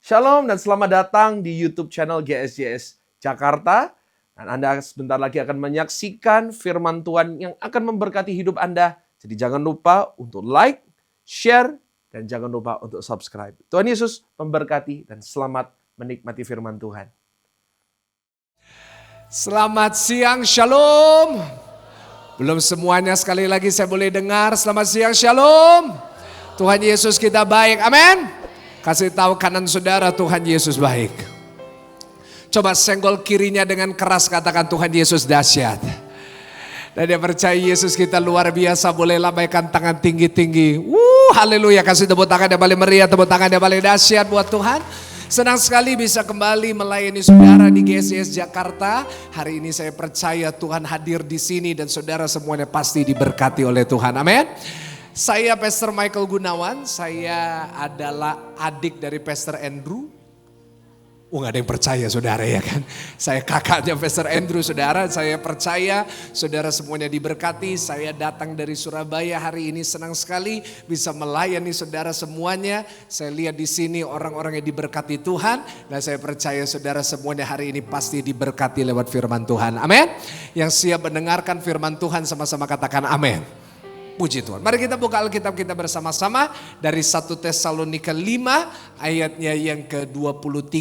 Shalom dan selamat datang di YouTube channel GSJS Jakarta. Dan Anda sebentar lagi akan menyaksikan firman Tuhan yang akan memberkati hidup Anda. Jadi jangan lupa untuk like, share, dan jangan lupa untuk subscribe. Tuhan Yesus memberkati dan selamat menikmati firman Tuhan. Selamat siang, shalom. Belum semuanya, sekali lagi saya boleh dengar. Selamat siang, shalom. Tuhan Yesus kita baik, amin. Kasih tahu kanan saudara, Tuhan Yesus baik. Coba senggol kirinya dengan keras, katakan Tuhan Yesus dahsyat. Dan dia percaya Yesus kita luar biasa, boleh lambaikan tangan tinggi-tinggi. Haleluya, kasih tepuk tangan yang paling meriah, tepuk tangan yang paling dahsyat buat Tuhan. Senang sekali bisa kembali melayani saudara di GSJS Jakarta. Hari ini saya percaya Tuhan hadir di sini dan saudara semuanya pasti diberkati oleh Tuhan. Amin. Saya Pastor Michael Gunawan, saya adalah adik dari Pastor Andrew. Gak ada yang percaya saudara ya kan. Saya kakaknya Pastor Andrew saudara, saya percaya saudara semuanya diberkati. Saya datang dari Surabaya hari ini, senang sekali bisa melayani saudara semuanya. Saya lihat di sini orang-orang yang diberkati Tuhan. Dan saya percaya saudara semuanya hari ini pasti diberkati lewat firman Tuhan. Amin. Yang siap mendengarkan firman Tuhan sama-sama katakan amin. Puji Tuhan. Mari kita buka Alkitab kita bersama-sama dari 1 Tesalonika 5 ayatnya yang ke-23.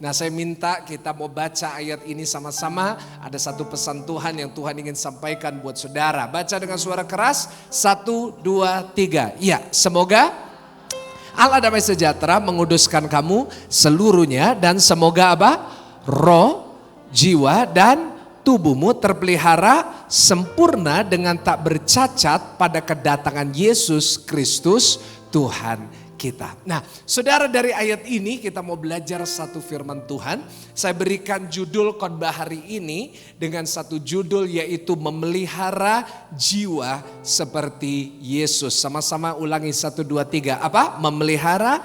Nah saya minta kita mau baca ayat ini sama-sama. Ada satu pesan Tuhan yang Tuhan ingin sampaikan buat saudara. Baca dengan suara keras. 1, 2, 3. Ya, semoga Allah damai sejahtera menguduskan kamu seluruhnya. Dan semoga apa? Roh, jiwa dan tubuhmu terpelihara sempurna dengan tak bercacat pada kedatangan Yesus Kristus Tuhan kita. Nah saudara, dari ayat ini kita mau belajar satu firman Tuhan. Saya berikan judul khotbah hari ini dengan satu judul yaitu memelihara jiwa seperti Yesus. Sama-sama ulangi 1, 2, 3. Apa? Memelihara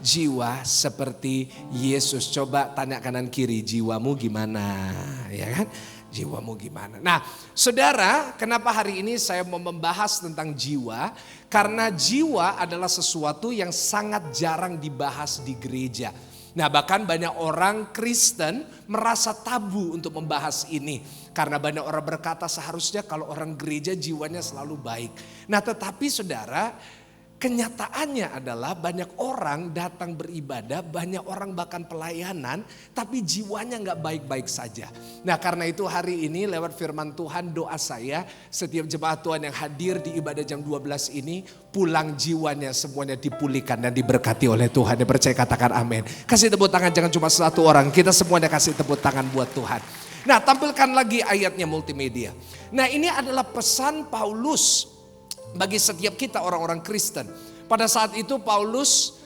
jiwa seperti Yesus. Coba tanya kanan kiri, jiwamu gimana? Ya kan? Jiwamu gimana? Nah saudara, kenapa hari ini saya mau membahas tentang jiwa? Karena jiwa adalah sesuatu yang sangat jarang dibahas di gereja. Nah bahkan banyak orang Kristen merasa tabu untuk membahas ini. Karena banyak orang berkata seharusnya kalau orang gereja jiwanya selalu baik. Nah tetapi saudara, kenyataannya adalah banyak orang datang beribadah, banyak orang bahkan pelayanan, tapi jiwanya gak baik-baik saja. Nah karena itu hari ini lewat firman Tuhan, doa saya setiap jemaat Tuhan yang hadir di ibadah jam 12 ini, pulang jiwanya semuanya dipulihkan dan diberkati oleh Tuhan. Yang percaya katakan amin. Kasih tepuk tangan, jangan cuma satu orang, kita semuanya kasih tepuk tangan buat Tuhan. Nah tampilkan lagi ayatnya multimedia. Nah ini adalah pesan Paulus bagi setiap kita orang-orang Kristen. Pada saat itu Paulus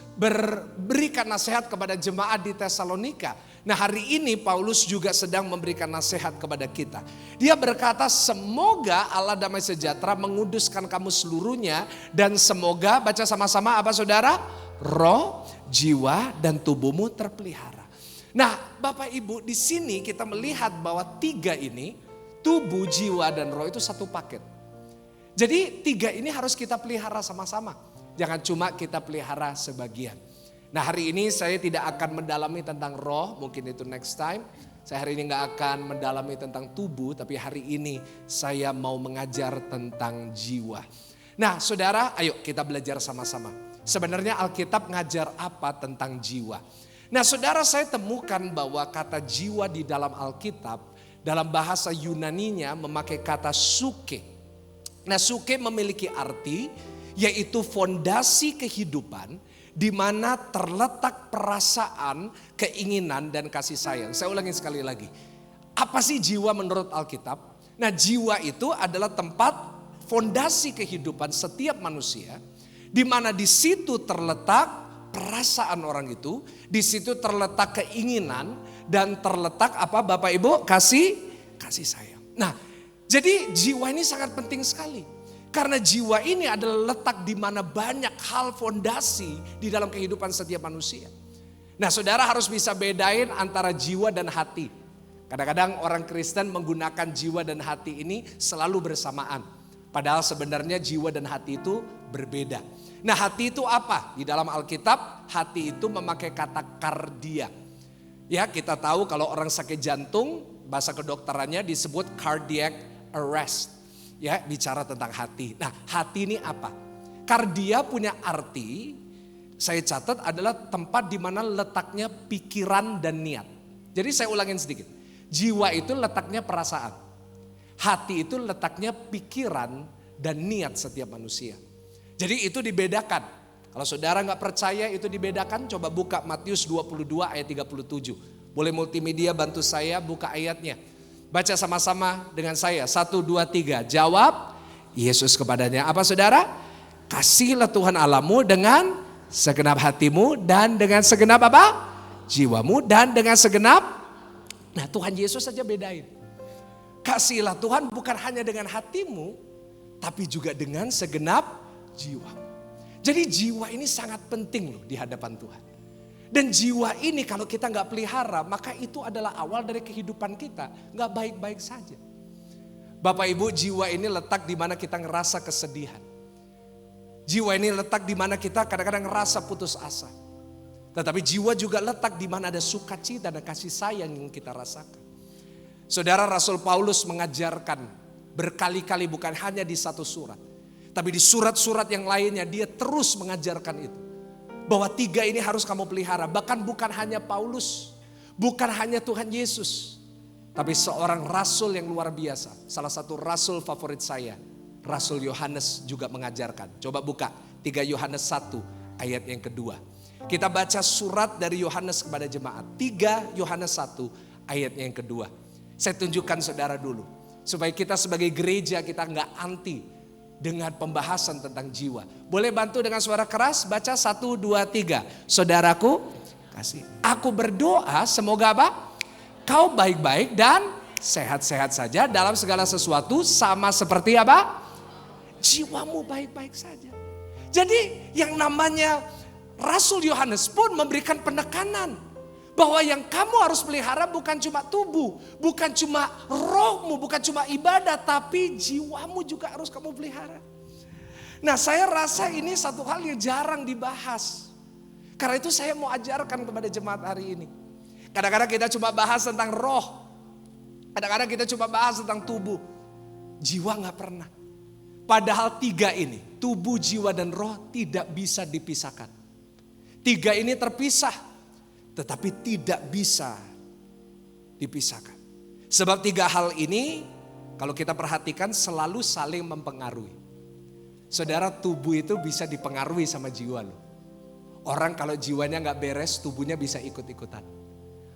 berikan nasihat kepada jemaat di Tesalonika. Nah hari ini Paulus juga sedang memberikan nasihat kepada kita. Dia berkata semoga Allah damai sejahtera menguduskan kamu seluruhnya. Dan semoga, baca sama-sama apa saudara? Roh, jiwa dan tubuhmu terpelihara. Nah Bapak Ibu, di sini kita melihat bahwa 3 ini, tubuh, jiwa dan roh itu satu paket. Jadi 3 ini harus kita pelihara sama-sama. Jangan cuma kita pelihara sebagian. Nah hari ini saya tidak akan mendalami tentang roh, mungkin itu next time. Saya hari ini gak akan mendalami tentang tubuh, tapi hari ini saya mau mengajar tentang jiwa. Nah saudara, ayo kita belajar sama-sama. Sebenarnya Alkitab ngajar apa tentang jiwa? Nah saudara, saya temukan bahwa kata jiwa di dalam Alkitab, dalam bahasa Yunaninya memakai kata suke. Nah suke memiliki arti yaitu fondasi kehidupan di mana terletak perasaan, keinginan dan kasih sayang. Saya ulangi sekali lagi. Apa sih jiwa menurut Alkitab? Nah jiwa itu adalah tempat fondasi kehidupan setiap manusia, di mana di situ terletak perasaan orang itu, di situ terletak keinginan dan terletak apa Bapak Ibu? Kasih sayang. Nah jadi jiwa ini sangat penting sekali. Karena jiwa ini adalah letak di mana banyak hal fondasi di dalam kehidupan setiap manusia. Nah saudara harus bisa bedain antara jiwa dan hati. Kadang-kadang orang Kristen menggunakan jiwa dan hati ini selalu bersamaan. Padahal sebenarnya jiwa dan hati itu berbeda. Nah hati itu apa? Di dalam Alkitab Hati itu memakai kata kardia. Ya, kita tahu kalau orang sakit jantung, bahasa kedokterannya disebut cardiac arrest. Ya, bicara tentang hati. Nah, hati ini apa? Kardia punya arti, saya catat adalah tempat di mana letaknya pikiran dan niat. Jadi saya ulangin sedikit. Jiwa itu letaknya perasaan. Hati itu letaknya pikiran dan niat setiap manusia. Jadi itu dibedakan. Kalau saudara nggak percaya itu dibedakan, coba buka Matius 22 ayat 37. Boleh multimedia bantu saya buka ayatnya. Baca sama-sama dengan saya. 1, 2, 3. Jawab Yesus kepadanya. Apa saudara? Kasihilah Tuhan Allahmu dengan segenap hatimu dan dengan segenap apa? Jiwamu dan dengan segenap. Nah, Tuhan Yesus saja bedain. Kasihilah Tuhan bukan hanya dengan hatimu, tapi juga dengan segenap jiwamu. Jadi jiwa ini sangat penting loh di hadapan Tuhan. Dan jiwa ini kalau kita nggak pelihara, maka itu adalah awal dari kehidupan kita nggak baik-baik saja. Bapak Ibu, jiwa ini letak di mana kita ngerasa kesedihan. Jiwa ini letak di mana kita kadang-kadang ngerasa putus asa. Tetapi jiwa juga letak di mana ada sukacita dan kasih sayang yang kita rasakan. Saudara, Rasul Paulus mengajarkan berkali-kali, bukan hanya di satu surat, tapi di surat-surat yang lainnya dia terus mengajarkan itu. Bahwa 3 ini harus kamu pelihara. Bahkan bukan hanya Paulus, bukan hanya Tuhan Yesus, tapi seorang rasul yang luar biasa. Salah satu rasul favorit saya, Rasul Yohanes juga mengajarkan. Coba buka 3 Yohanes 1 ayat yang kedua. Kita baca surat dari Yohanes kepada jemaat. 3 Yohanes 1 ayat yang kedua. Saya tunjukkan saudara dulu. Supaya kita sebagai gereja kita nggak anti dengan pembahasan tentang jiwa. Boleh bantu dengan suara keras? Baca 1, 2, 3. Saudaraku kasih. Aku berdoa semoga apa? Kau baik-baik dan sehat-sehat saja dalam segala sesuatu, sama seperti apa? Jiwamu baik-baik saja. Jadi yang namanya Rasul Yohanes pun memberikan penekanan bahwa yang kamu harus pelihara bukan cuma tubuh, bukan cuma rohmu, bukan cuma ibadah, tapi jiwamu juga harus kamu pelihara. Nah, saya rasa ini satu hal yang jarang dibahas. Karena itu saya mau ajarkan kepada jemaat hari ini. Kadang-kadang kita cuma bahas tentang roh, kadang-kadang kita cuma bahas tentang tubuh, jiwa gak pernah. Padahal 3 ini, tubuh, jiwa, dan roh tidak bisa dipisahkan. 3 ini terpisah, tetapi tidak bisa dipisahkan. Sebab 3 hal ini kalau kita perhatikan selalu saling mempengaruhi. Saudara, tubuh itu bisa dipengaruhi sama jiwa loh. Orang kalau jiwanya gak beres, tubuhnya bisa ikut-ikutan.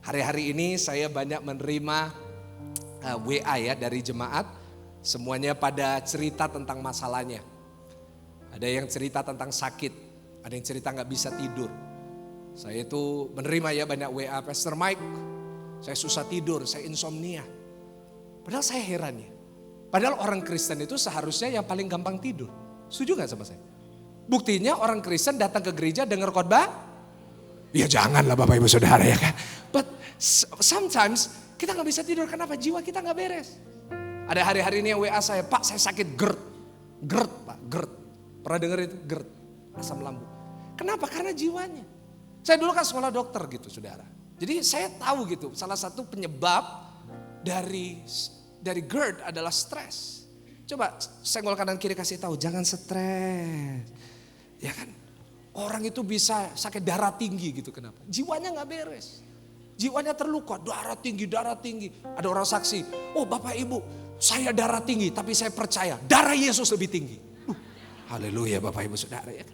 Hari-hari ini saya banyak menerima WA ya dari jemaat. Semuanya pada cerita tentang masalahnya. Ada yang cerita tentang sakit, ada yang cerita gak bisa tidur. Saya itu menerima ya banyak WA, Pastor Mike, saya susah tidur, saya insomnia. Padahal saya heran ya. Padahal orang Kristen itu seharusnya yang paling gampang tidur. Setuju gak sama saya? Buktinya orang Kristen datang ke gereja dengar khotbah. Ya janganlah Bapak Ibu Saudara ya kan. But sometimes kita gak bisa tidur, kenapa? Jiwa kita gak beres. Ada hari-hari ini yang WA saya, Pak saya sakit GERD. GERD Pak, GERD. Pernah dengar itu? GERD, asam lambung. Kenapa? Karena jiwanya. Saya dulu kan sekolah dokter gitu saudara. Jadi saya tahu gitu salah satu penyebab dari GERD adalah stres. Coba senggol kanan kiri kasih tahu jangan stres. Ya kan orang itu bisa sakit darah tinggi gitu, kenapa? Jiwanya gak beres. Jiwanya terluka, darah tinggi. Ada orang saksi, oh Bapak Ibu saya darah tinggi tapi saya percaya darah Yesus lebih tinggi. Haleluya Bapak Ibu Saudara ya.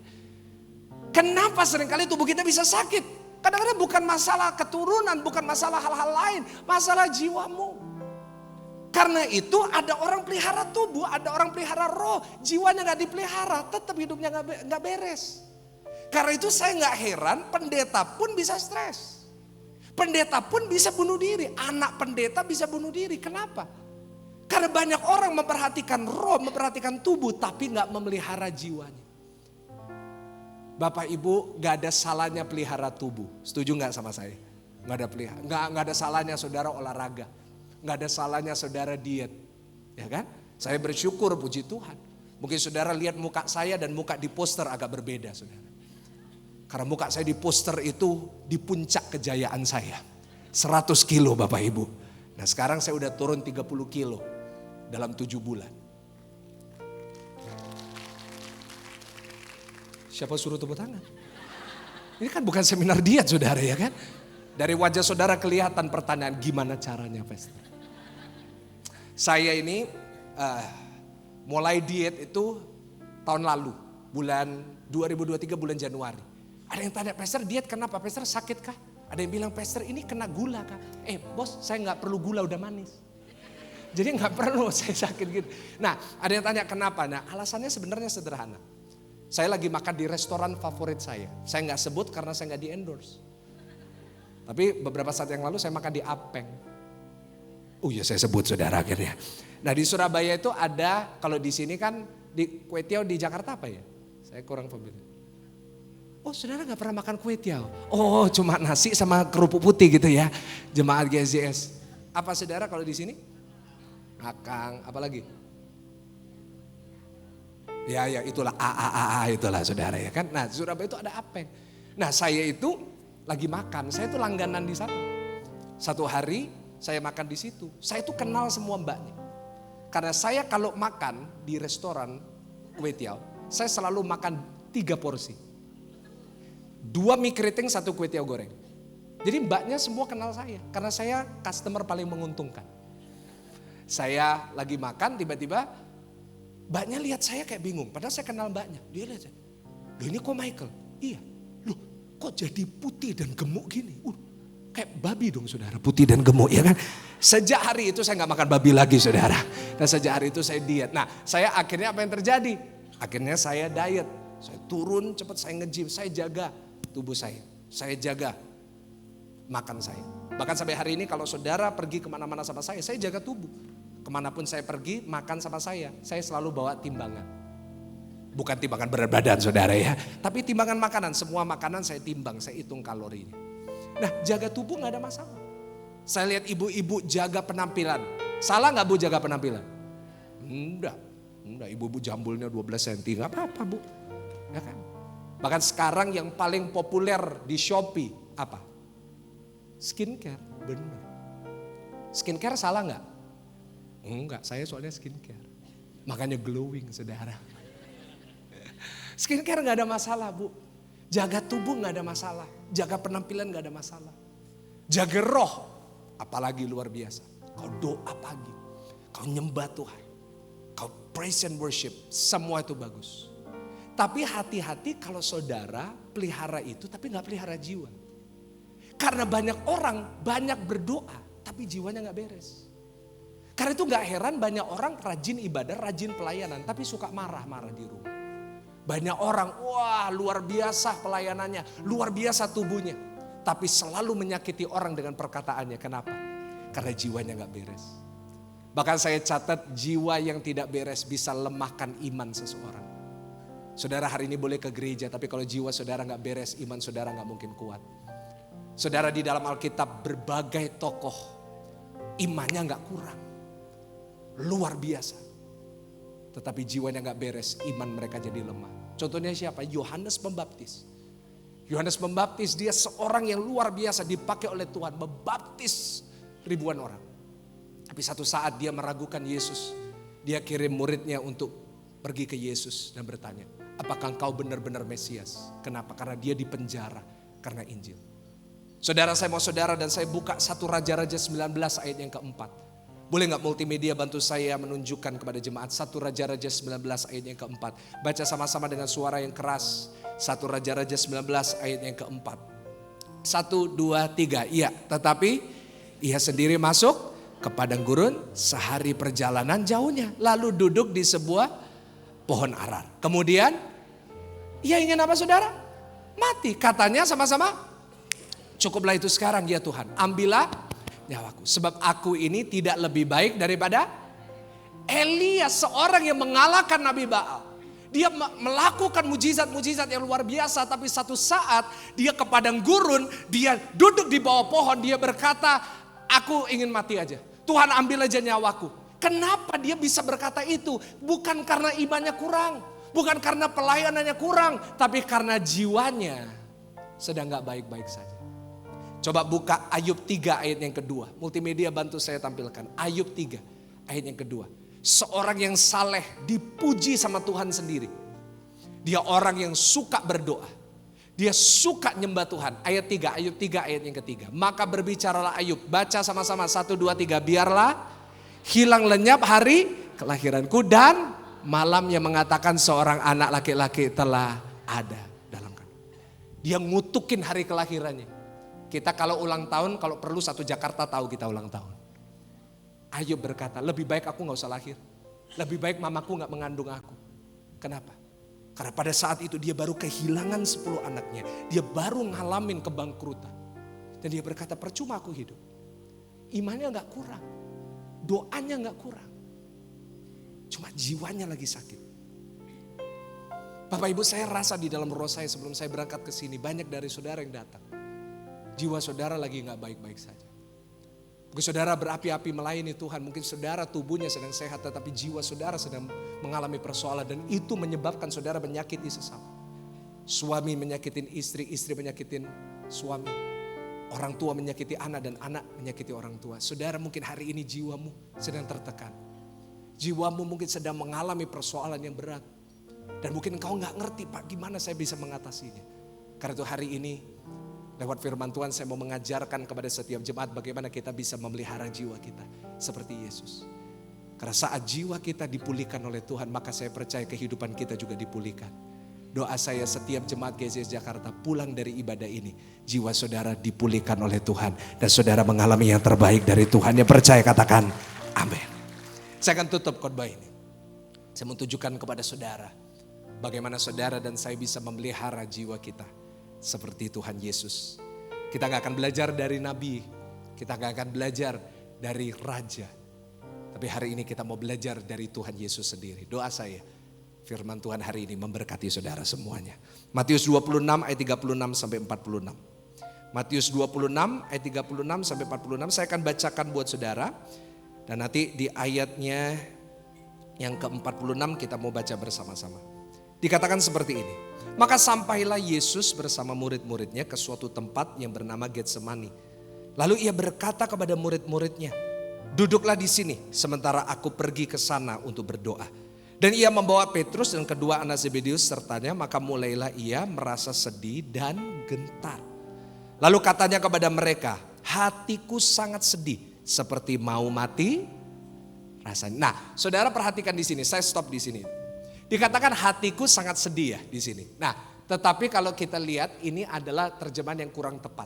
Kenapa seringkali tubuh kita bisa sakit? Kadang-kadang bukan masalah keturunan, bukan masalah hal-hal lain, masalah jiwamu. Karena itu ada orang pelihara tubuh, ada orang pelihara roh, jiwanya gak dipelihara, tetap hidupnya gak beres. Karena itu saya gak heran pendeta pun bisa stres. Pendeta pun bisa bunuh diri, anak pendeta bisa bunuh diri, kenapa? Karena banyak orang memperhatikan roh, memperhatikan tubuh, tapi gak memelihara jiwanya. Bapak Ibu gak ada salahnya pelihara tubuh. Setuju gak sama saya? Gak ada salahnya saudara olahraga. Gak ada salahnya saudara diet. Ya kan? Saya bersyukur puji Tuhan. Mungkin saudara lihat muka saya dan muka di poster agak berbeda saudara. Karena muka saya di poster itu di puncak kejayaan saya. 100 kilo Bapak Ibu. Nah sekarang saya udah turun 30 kilo dalam 7 bulan. Siapa suruh tepuk tangan? Ini kan bukan seminar diet saudara ya kan? Dari wajah saudara kelihatan pertanyaan gimana caranya Pastor. Saya ini mulai diet itu tahun lalu. Bulan 2023 bulan Januari. Ada yang tanya, Pastor diet kenapa? Pastor sakit kah? Ada yang bilang, Pastor ini kena gula kah? Bos saya gak perlu gula udah manis. Jadi gak perlu saya sakit gitu. Nah ada yang tanya kenapa? Nah alasannya sebenarnya sederhana. Saya lagi makan di restoran favorit saya. Saya gak sebut karena saya gak di endorse. Tapi beberapa saat yang lalu saya makan di Apeng. Oh iya saya sebut saudara akhirnya. Nah di Surabaya itu ada, kalau di sini kan di kue tiaw di Jakarta apa ya? Saya kurang familiar. Oh saudara gak pernah makan kue tiaw? Oh cuma nasi sama kerupuk putih gitu ya. Jemaat GSJS. Apa saudara kalau di sini? Akang, apa lagi? Ya itulah itulah saudara ya kan. Nah Surabaya itu ada Apeng. Nah saya itu lagi makan, saya itu langganan di sana. Satu hari saya makan di situ. Saya itu kenal semua mbaknya. Karena saya kalau makan di restoran kue tiaw, saya selalu makan 3 porsi. 2 mie keriting, 1 kue tiaw goreng. Jadi mbaknya semua kenal saya. Karena saya customer paling menguntungkan. Saya lagi makan tiba-tiba mbaknya lihat saya kayak bingung. Padahal saya kenal mbaknya. Dia lihat saya. Loh ini kok Michael? Iya. Loh kok jadi putih dan gemuk gini? Kayak babi dong saudara, putih dan gemuk ya kan. Sejak hari itu saya gak makan babi lagi saudara. Dan sejak hari itu saya diet. Nah saya akhirnya apa yang terjadi? Akhirnya saya diet. Saya turun cepat, saya nge-gym, saya jaga tubuh saya. Saya jaga makan saya. Bahkan sampai hari ini kalau saudara pergi kemana-mana sama saya jaga tubuh. Kemanapun saya pergi makan sama saya selalu bawa timbangan. Bukan timbangan berat badan saudara ya. Tapi timbangan makanan, semua makanan saya timbang, saya hitung kalorinya. Nah jaga tubuh gak ada masalah. Saya lihat ibu-ibu jaga penampilan. Salah gak bu jaga penampilan? Enggak, ibu-ibu jambulnya 12 cm gak apa-apa bu. Ya kan? Bahkan sekarang yang paling populer di Shopee apa? Skincare, bener. Skincare salah gak? Enggak, saya soalnya skincare. Makanya glowing saudara. Skincare gak ada masalah bu. Jaga tubuh gak ada masalah. Jaga penampilan gak ada masalah. Jaga roh, apalagi luar biasa. Kau doa pagi, kau nyembah Tuhan. Kau praise and worship, semua itu bagus. Tapi hati-hati kalau saudara pelihara itu tapi gak pelihara jiwa. Karena banyak orang banyak berdoa tapi jiwanya gak beres. Karena itu gak heran banyak orang rajin ibadah, rajin pelayanan tapi suka marah-marah di rumah. Banyak orang, wah luar biasa pelayanannya, luar biasa tubuhnya. Tapi selalu menyakiti orang dengan perkataannya. Kenapa? Karena jiwanya gak beres. Bahkan saya catat jiwa yang tidak beres bisa lemahkan iman seseorang. Saudara hari ini boleh ke gereja, tapi kalau jiwa saudara gak beres, iman saudara gak mungkin kuat. Saudara di dalam Alkitab berbagai tokoh, imannya gak kurang. Luar biasa. Tetapi jiwanya gak beres, iman mereka jadi lemah. Contohnya siapa? Yohanes Pembaptis. Yohanes Pembaptis dia seorang yang luar biasa dipakai oleh Tuhan. Membaptis ribuan orang. Tapi satu saat dia meragukan Yesus. Dia kirim muridnya untuk pergi ke Yesus dan bertanya. Apakah engkau benar-benar Mesias? Kenapa? Karena dia dipenjara karena Injil. Saudara saya mau saudara dan saya buka 1 Raja-Raja 19 ayat yang keempat. Boleh gak multimedia bantu saya menunjukkan kepada jemaat 1 Raja-Raja 19 ayat yang keempat. Baca sama-sama dengan suara yang keras. 1 Raja-Raja 19 ayat yang keempat. 1, 2, 3. Iya, tetapi ia sendiri masuk ke padang gurun sehari perjalanan jauhnya. Lalu duduk di sebuah pohon arar. Kemudian ia ingin apa saudara? Mati. Katanya sama-sama, cukuplah itu sekarang ya Tuhan. Ambillah nyawaku. Sebab aku ini tidak lebih baik daripada Elia, seorang yang mengalahkan Nabi Baal. Dia melakukan mujizat-mujizat yang luar biasa. Tapi satu saat dia ke padang gurun, dia duduk di bawah pohon. Dia berkata, aku ingin mati aja. Tuhan ambil aja nyawaku. Kenapa dia bisa berkata itu? Bukan karena imannya kurang. Bukan karena pelayanannya kurang. Tapi karena jiwanya sedang gak baik-baik saja. Coba buka Ayub 3 ayat yang kedua. Multimedia bantu saya tampilkan. Ayub 3 ayat yang kedua. Seorang yang saleh dipuji sama Tuhan sendiri. Dia orang yang suka berdoa. Dia suka nyembah Tuhan. Ayat 3, Ayub 3 ayat yang ketiga. Maka berbicaralah Ayub. Baca sama-sama 1, 2, 3. Biarlah hilang lenyap hari kelahiranku dan malam yang mengatakan seorang anak laki-laki telah ada dalam kandung. Dia ngutukin hari kelahirannya. Kita kalau ulang tahun, kalau perlu satu Jakarta tahu kita ulang tahun. Ayub berkata, lebih baik aku gak usah lahir. Lebih baik mamaku gak mengandung aku. Kenapa? Karena pada saat itu dia baru kehilangan 10 anaknya. Dia baru ngalamin kebangkrutan. Dan dia berkata, percuma aku hidup. Imannya gak kurang. Doanya gak kurang. Cuma jiwanya lagi sakit. Bapak Ibu, saya rasa di dalam roh saya sebelum saya berangkat ke sini banyak dari saudara yang datang. Jiwa saudara lagi gak baik-baik saja. Mungkin saudara berapi-api melayani Tuhan. Mungkin saudara tubuhnya sedang sehat tetapi jiwa saudara sedang mengalami persoalan. Dan itu menyebabkan saudara menyakiti sesama. Suami menyakitin istri, istri menyakitin suami. Orang tua menyakiti anak dan anak menyakiti orang tua. Saudara mungkin hari ini jiwamu sedang tertekan. Jiwamu mungkin sedang mengalami persoalan yang berat. Dan mungkin engkau gak ngerti, Pak, gimana saya bisa mengatasinya. Karena itu hari ini lewat firman Tuhan saya mau mengajarkan kepada setiap jemaat bagaimana kita bisa memelihara jiwa kita seperti Yesus. Karena saat jiwa kita dipulihkan oleh Tuhan, maka saya percaya kehidupan kita juga dipulihkan. Doa saya setiap jemaat GSJS Jakarta pulang dari ibadah ini, jiwa saudara dipulihkan oleh Tuhan. Dan saudara mengalami yang terbaik dari Tuhan. Yang percaya katakan amin. Saya akan tutup khotbah ini. Saya mau tunjukkan kepada saudara bagaimana saudara dan saya bisa memelihara jiwa kita seperti Tuhan Yesus. Kita gak akan belajar dari nabi, kita gak akan belajar dari raja. Tapi hari ini kita mau belajar dari Tuhan Yesus sendiri. Doa saya, firman Tuhan hari ini memberkati saudara semuanya. Matius 26 ayat 36 sampai 46. Matius 26 ayat 36 sampai 46 saya akan bacakan buat saudara. Dan nanti di ayatnya yang ke-46 kita mau baca bersama-sama. Dikatakan seperti ini. Maka sampailah Yesus bersama murid-muridnya ke suatu tempat yang bernama Getsemani. Lalu ia berkata kepada murid-muridnya, duduklah di sini sementara aku pergi ke sana untuk berdoa. Dan ia membawa Petrus dan kedua anak Zebedeus sertanya, maka mulailah ia merasa sedih dan gentar. Lalu katanya kepada mereka, hatiku sangat sedih seperti mau mati rasanya. Nah, saudara perhatikan di sini, saya stop di sini. Dikatakan hatiku sangat sedih ya di sini. Nah, tetapi kalau kita lihat ini adalah terjemahan yang kurang tepat.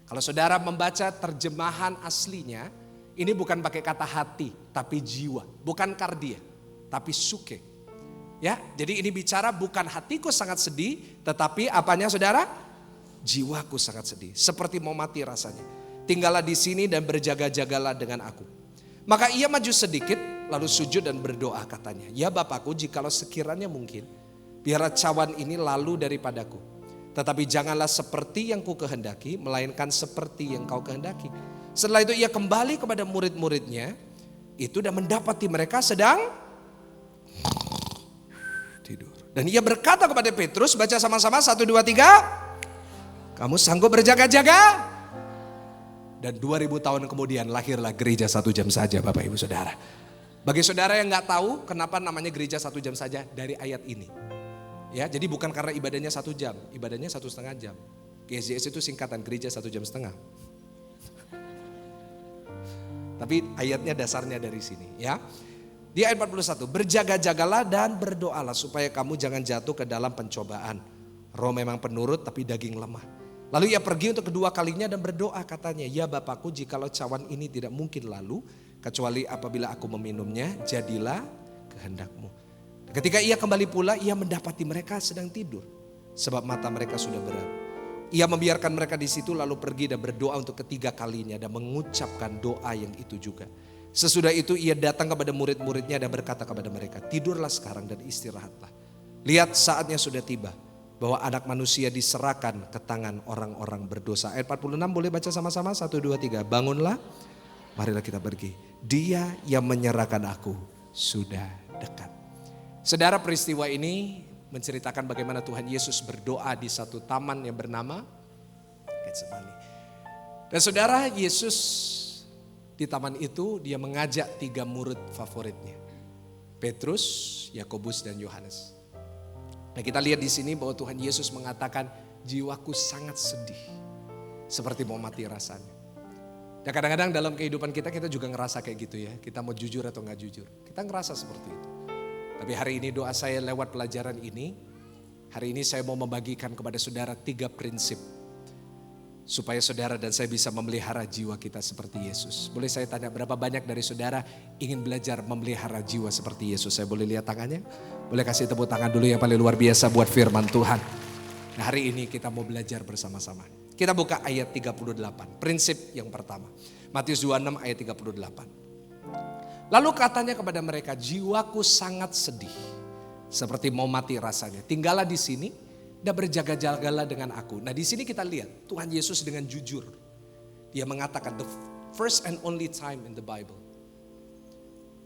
Kalau saudara membaca terjemahan aslinya, ini bukan pakai kata hati, tapi jiwa. Bukan kardia, tapi suke. Ya, jadi ini bicara bukan hatiku sangat sedih, tetapi apanya saudara? Jiwaku sangat sedih, seperti mau mati rasanya. Tinggallah di sini dan berjaga-jagalah dengan aku. Maka ia maju sedikit, lalu sujud dan berdoa katanya, ya Bapakku, jikalau sekiranya mungkin, biarlah cawan ini lalu daripadaku. Tetapi janganlah seperti yang ku kehendaki, melainkan seperti yang kau kehendaki. Setelah itu ia kembali kepada murid-muridnya, itu dan mendapati mereka sedang tidur. Dan ia berkata kepada Petrus, baca sama-sama 1, 2, 3. Kamu sanggup berjaga-jaga? Dan 2000 tahun kemudian lahirlah gereja 1 jam saja Bapak Ibu Saudara. Bagi saudara yang gak tahu kenapa namanya gereja 1 jam saja, dari ayat ini. Ya, jadi bukan karena ibadahnya 1 jam, ibadahnya 1,5 jam. GSJS itu singkatan gereja 1,5 jam. Tapi ayatnya dasarnya dari sini ya. Di ayat 41, berjaga-jagalah dan berdoalah supaya kamu jangan jatuh ke dalam pencobaan. Roh memang penurut tapi daging lemah. Lalu ia pergi untuk kedua kalinya dan berdoa katanya, ya Bapakku, jikalau cawan ini tidak mungkin lalu, kecuali apabila aku meminumnya, jadilah kehendakmu. Ketika ia kembali pula, ia mendapati mereka sedang tidur, sebab mata mereka sudah berat. Ia membiarkan mereka di situ lalu pergi dan berdoa untuk ketiga kalinya dan mengucapkan doa yang itu juga. Sesudah itu ia datang kepada murid-muridnya dan berkata kepada mereka, tidurlah sekarang dan istirahatlah. Lihat saatnya sudah tiba, bahwa anak manusia diserahkan ke tangan orang-orang berdosa. Ayat 46 boleh baca sama-sama, 1, 2, 3. Bangunlah, marilah kita pergi. Dia yang menyerahkan aku sudah dekat. Saudara, peristiwa ini menceritakan bagaimana Tuhan Yesus berdoa di satu taman yang bernama Getsemani. Dan saudara, Yesus di taman itu dia mengajak 3 murid favoritnya. Petrus, Yakobus dan Yohanes. Nah, kita lihat di sini bahwa Tuhan Yesus mengatakan, jiwaku sangat sedih. Seperti mau mati rasanya. Dan kadang-kadang dalam kehidupan kita juga ngerasa kayak gitu ya. Kita mau jujur atau gak jujur. Kita ngerasa seperti itu. Tapi hari ini doa saya lewat pelajaran ini. Hari ini saya mau membagikan kepada saudara 3 prinsip. Supaya saudara dan saya bisa memelihara jiwa kita seperti Yesus. Boleh saya tanya berapa banyak dari saudara ingin belajar memelihara jiwa seperti Yesus? Saya boleh lihat tangannya? Boleh kasih tepuk tangan dulu yang paling luar biasa buat firman Tuhan. Nah, hari ini kita mau belajar bersama-sama. Kita buka ayat 38. Prinsip yang pertama. Matius 26 ayat 38. Lalu katanya kepada mereka, jiwaku sangat sedih. Seperti mau mati rasanya. Tinggallah di sini dan berjaga-jagalah dengan aku. Nah, di sini kita lihat Tuhan Yesus dengan jujur. Dia mengatakan the first and only time in the Bible.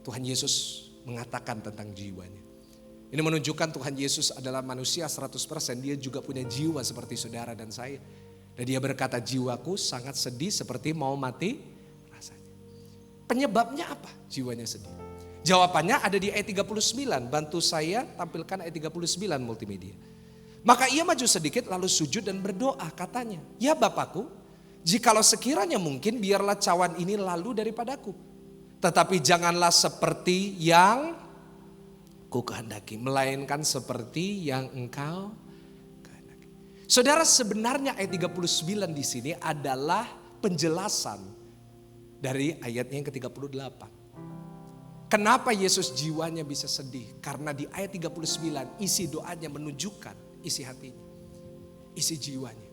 Tuhan Yesus mengatakan tentang jiwanya. Ini menunjukkan Tuhan Yesus adalah manusia 100%. Dia juga punya jiwa seperti saudara dan saya. Dan dia berkata, jiwaku sangat sedih seperti mau mati rasanya. Penyebabnya apa jiwanya sedih? Jawabannya ada di ayat 39. Bantu saya tampilkan ayat 39 multimedia. Maka ia maju sedikit lalu sujud dan berdoa, katanya, ya Bapakku, jikalau sekiranya mungkin biarlah cawan ini lalu daripadaku. Tetapi janganlah seperti yang ku kehendaki, melainkan seperti yang engkau kehendaki. Saudara, sebenarnya ayat 39 di sini adalah penjelasan dari ayatnya yang ke-38. Kenapa Yesus jiwanya bisa sedih? Karena di ayat 39 isi doanya menunjukkan isi hatinya, isi jiwanya.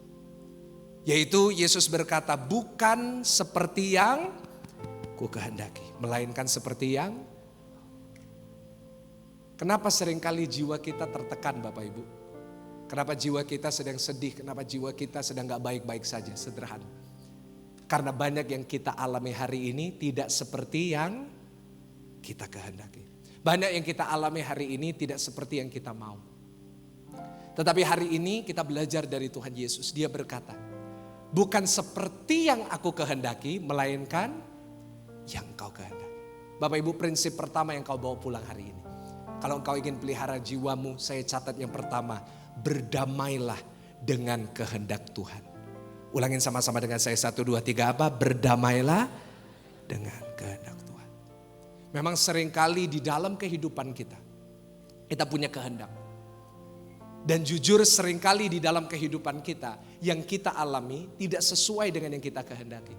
Yaitu Yesus berkata, bukan seperti yang ku kehendaki, melainkan seperti yang. Kenapa seringkali jiwa kita tertekan Bapak Ibu? Kenapa jiwa kita sedang sedih? Kenapa jiwa kita sedang gak baik-baik saja? Sederhana. Karena banyak yang kita alami hari ini tidak seperti yang kita kehendaki. Banyak yang kita alami hari ini tidak seperti yang kita mau. Tetapi hari ini kita belajar dari Tuhan Yesus. Dia berkata, bukan seperti yang aku kehendaki, melainkan yang kau kehendaki. Bapak Ibu, prinsip pertama yang kau bawa pulang hari ini. Kalau engkau ingin pelihara jiwamu, saya catat yang pertama, berdamailah dengan kehendak Tuhan. Ulangin sama-sama dengan saya, 1, 2, 3 apa? Berdamailah dengan kehendak Tuhan. Memang seringkali di dalam kehidupan kita punya kehendak. Dan jujur seringkali di dalam kehidupan kita, yang kita alami tidak sesuai dengan yang kita kehendaki.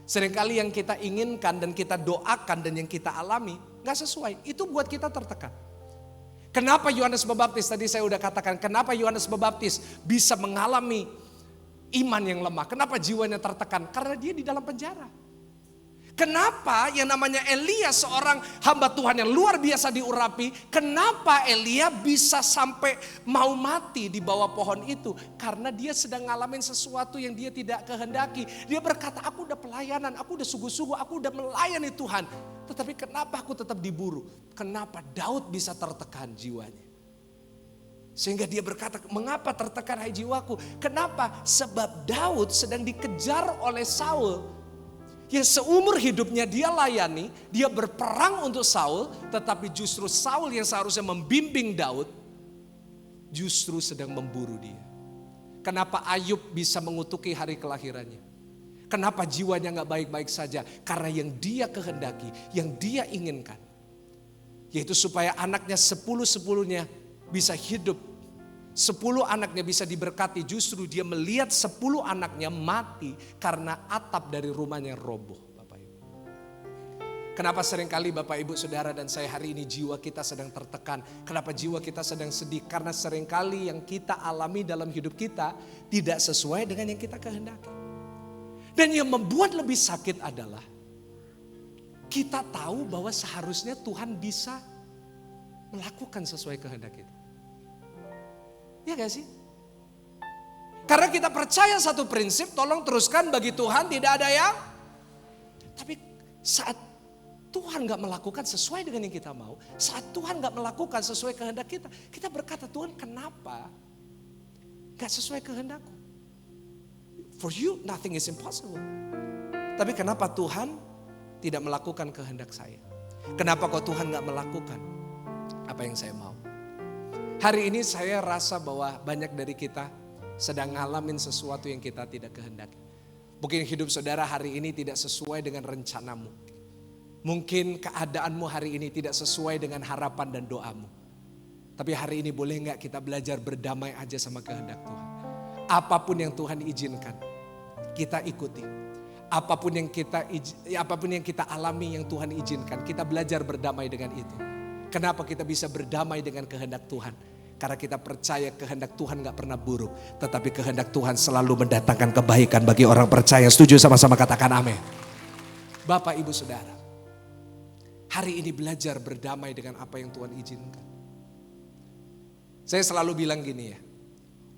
Seringkali yang kita inginkan dan kita doakan dan yang kita alami gak sesuai. Itu buat kita tertekan. Kenapa Yohanes Pembaptis, tadi saya udah katakan, kenapa Yohanes Pembaptis bisa mengalami iman yang lemah? Kenapa jiwanya tertekan? Karena dia di dalam penjara. Kenapa yang namanya Elia, seorang hamba Tuhan yang luar biasa diurapi, kenapa Elia bisa sampai mau mati di bawah pohon itu? Karena dia sedang ngalamin sesuatu yang dia tidak kehendaki. Dia berkata, aku udah pelayanan, aku udah sungguh-sungguh, aku udah melayani Tuhan. Tetapi kenapa aku tetap diburu? Kenapa Daud bisa tertekan jiwanya? Sehingga dia berkata, mengapa tertekan hai jiwaku? Kenapa? Sebab Daud sedang dikejar oleh Saul. Yang seumur hidupnya dia layani, dia berperang untuk Saul, tetapi justru Saul yang seharusnya membimbing Daud, justru sedang memburu dia. Kenapa Ayub bisa mengutuki hari kelahirannya? Kenapa jiwanya gak baik-baik saja? Karena yang dia kehendaki, yang dia inginkan, yaitu supaya anaknya 10-10-nya bisa hidup. 10 anaknya bisa diberkati, justru dia melihat 10 anaknya mati karena atap dari rumahnya roboh. Bapak Ibu. Kenapa seringkali Bapak Ibu Saudara dan saya hari ini jiwa kita sedang tertekan? Kenapa jiwa kita sedang sedih? Karena seringkali yang kita alami dalam hidup kita tidak sesuai dengan yang kita kehendaki. Dan yang membuat lebih sakit adalah kita tahu bahwa seharusnya Tuhan bisa melakukan sesuai kehendak kita. Ya gak sih? Karena kita percaya satu prinsip, tolong teruskan, bagi Tuhan tidak ada yang. Tapi saat Tuhan gak melakukan sesuai dengan yang kita mau, saat Tuhan gak melakukan sesuai kehendak kita, kita berkata, Tuhan kenapa gak sesuai kehendakku? For you nothing is impossible. Tapi kenapa Tuhan tidak melakukan kehendak saya? Kenapa kok Tuhan gak melakukan apa yang saya mau? Hari ini saya rasa bahwa banyak dari kita sedang ngalamin sesuatu yang kita tidak kehendaki. Mungkin hidup saudara hari ini tidak sesuai dengan rencanamu. Mungkin keadaanmu hari ini tidak sesuai dengan harapan dan doamu. Tapi hari ini boleh gak kita belajar berdamai aja sama kehendak Tuhan. Apapun yang Tuhan izinkan, kita ikuti. Apapun yang kita alami yang Tuhan izinkan, kita belajar berdamai dengan itu. Kenapa kita bisa berdamai dengan kehendak Tuhan? Karena kita percaya kehendak Tuhan gak pernah buruk. Tetapi kehendak Tuhan selalu mendatangkan kebaikan bagi orang percaya. Setuju sama-sama katakan amin. Bapak, Ibu, Saudara, hari ini belajar berdamai dengan apa yang Tuhan izinkan. Saya selalu bilang gini ya.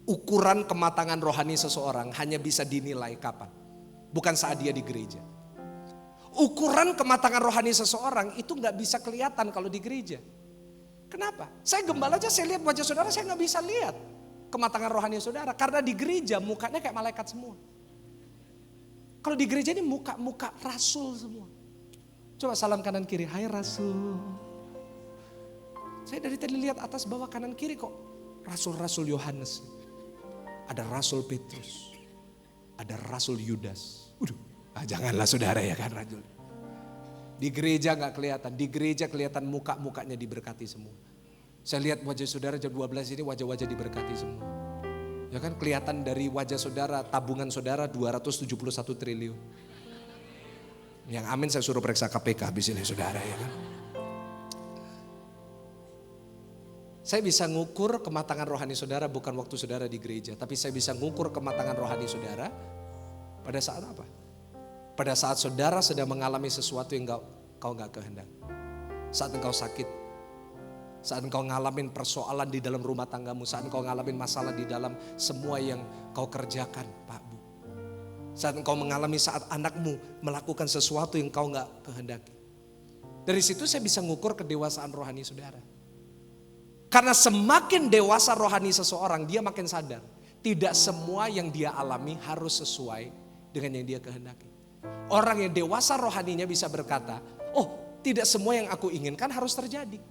Ukuran kematangan rohani seseorang hanya bisa dinilai kapan? Bukan saat dia di gereja. Ukuran kematangan rohani seseorang itu gak bisa kelihatan kalau di gereja. Kenapa? Saya gembala aja, saya lihat wajah saudara, saya gak bisa lihat kematangan rohani saudara. Karena di gereja mukanya kayak malaikat semua. Kalau di gereja ini muka rasul semua. Coba salam kanan kiri, hai rasul. Saya dari tadi lihat atas bawah kanan kiri kok rasul-rasul Yohanes. Ada rasul Petrus, ada rasul Yudas. Janganlah saudara ya kan rasul. Di gereja gak kelihatan, di gereja kelihatan mukanya diberkati semua. Saya lihat wajah saudara jam 12 ini wajah-wajah diberkati semua. Ya kan kelihatan dari wajah saudara, tabungan saudara 271 triliun. Yang amin saya suruh periksa KPK habis ini saudara ya kan. Saya bisa ngukur kematangan rohani saudara bukan waktu saudara di gereja. Tapi saya bisa ngukur kematangan rohani saudara pada saat apa? Pada saat saudara sedang mengalami sesuatu yang kau gak kehendak. Saat engkau sakit. Saat engkau ngalamin persoalan di dalam rumah tanggamu. Saat engkau ngalamin masalah di dalam semua yang kau kerjakan Pak Bu. Saat engkau mengalami saat anakmu melakukan sesuatu yang kau gak kehendaki. Dari situ saya bisa ngukur kedewasaan rohani saudara. Karena semakin dewasa rohani seseorang, dia makin sadar. Tidak semua yang dia alami harus sesuai dengan yang dia kehendaki. Orang yang dewasa rohaninya bisa berkata, oh tidak semua yang aku inginkan harus terjadi.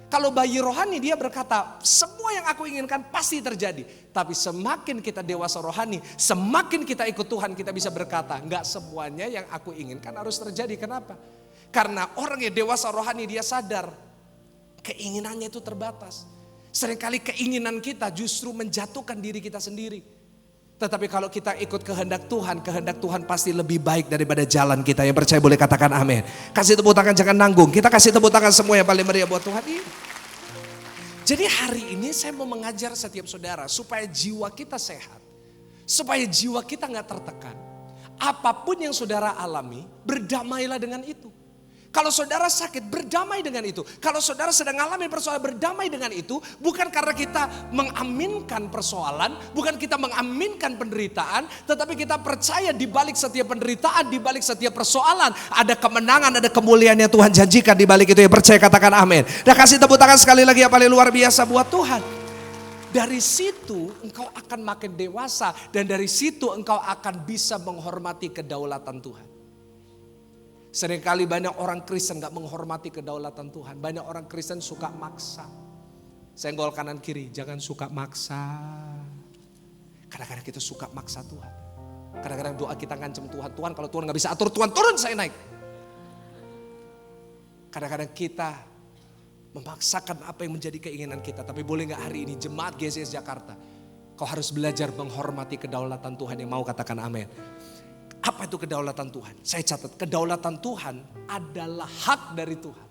Kalau bayi rohani dia berkata, semua yang aku inginkan pasti terjadi. Tapi semakin kita dewasa rohani, semakin kita ikut Tuhan, kita bisa berkata, enggak semuanya yang aku inginkan harus terjadi. Kenapa? Karena orang yang dewasa rohani dia sadar, keinginannya itu terbatas. Seringkali keinginan kita justru menjatuhkan diri kita sendiri. Tetapi kalau kita ikut kehendak Tuhan pasti lebih baik daripada jalan kita. Yang percaya boleh katakan amin. Kasih tepuk tangan, jangan nanggung. Kita kasih tepuk tangan semua yang paling meriah buat Tuhan ini. Jadi hari ini saya mau mengajar setiap saudara supaya jiwa kita sehat. Supaya jiwa kita gak tertekan. Apapun yang saudara alami, berdamailah dengan itu. Kalau saudara sakit, berdamai dengan itu. Kalau saudara sedang mengalami persoalan, berdamai dengan itu. Bukan karena kita mengaminkan persoalan, bukan kita mengaminkan penderitaan, tetapi kita percaya di balik setiap penderitaan, di balik setiap persoalan, ada kemenangan, ada kemuliaan yang Tuhan janjikan di balik itu. Yang percaya katakan amin. Dan kasih tepuk tangan sekali lagi yang paling luar biasa buat Tuhan. Dari situ engkau akan makin dewasa, dan dari situ engkau akan bisa menghormati kedaulatan Tuhan. Seringkali banyak orang Kristen gak menghormati kedaulatan Tuhan. Banyak orang Kristen suka maksa. Senggol kanan kiri, jangan suka maksa. Kadang-kadang kita suka maksa Tuhan. Kadang-kadang doa kita ngancam Tuhan. Tuhan kalau Tuhan gak bisa atur, Tuhan turun saya naik. Kadang-kadang kita memaksakan apa yang menjadi keinginan kita. Tapi boleh gak hari ini jemaat GSS Jakarta, kau harus belajar menghormati kedaulatan Tuhan. Yang mau katakan amin. Apa itu kedaulatan Tuhan? Saya catat, kedaulatan Tuhan adalah hak dari Tuhan.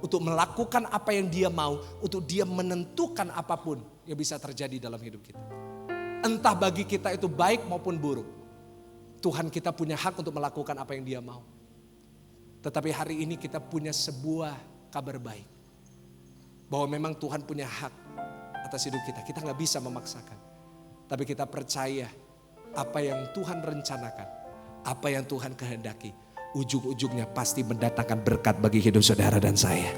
Untuk melakukan apa yang dia mau, untuk dia menentukan apapun yang bisa terjadi dalam hidup kita. Entah bagi kita itu baik maupun buruk. Tuhan kita punya hak untuk melakukan apa yang dia mau. Tetapi hari ini kita punya sebuah kabar baik. Bahwa memang Tuhan punya hak atas hidup kita. Kita gak bisa memaksakan. Tapi kita percaya apa yang Tuhan rencanakan, apa yang Tuhan kehendaki, ujung-ujungnya pasti mendatangkan berkat bagi hidup saudara dan saya.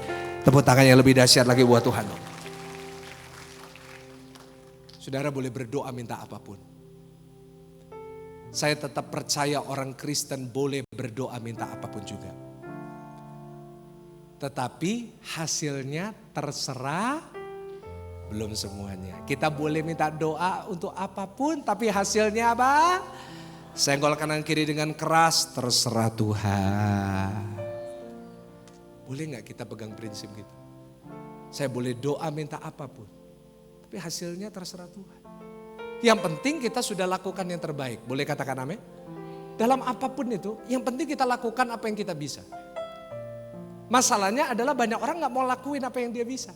Tepuk tangan yang lebih dahsyat lagi buat Tuhan. Saudara boleh berdoa minta apapun. Saya tetap percaya orang Kristen boleh berdoa minta apapun juga. Tetapi hasilnya terserah belum semuanya. Kita boleh minta doa untuk apapun tapi hasilnya apa? Senggol kanan kiri dengan keras, terserah Tuhan. Boleh gak kita pegang prinsip gitu? Saya boleh doa minta apapun, tapi hasilnya terserah Tuhan. Yang penting kita sudah lakukan yang terbaik. Boleh katakan amin? Dalam apapun itu, yang penting kita lakukan apa yang kita bisa. Masalahnya adalah banyak orang gak mau lakuin apa yang dia bisa.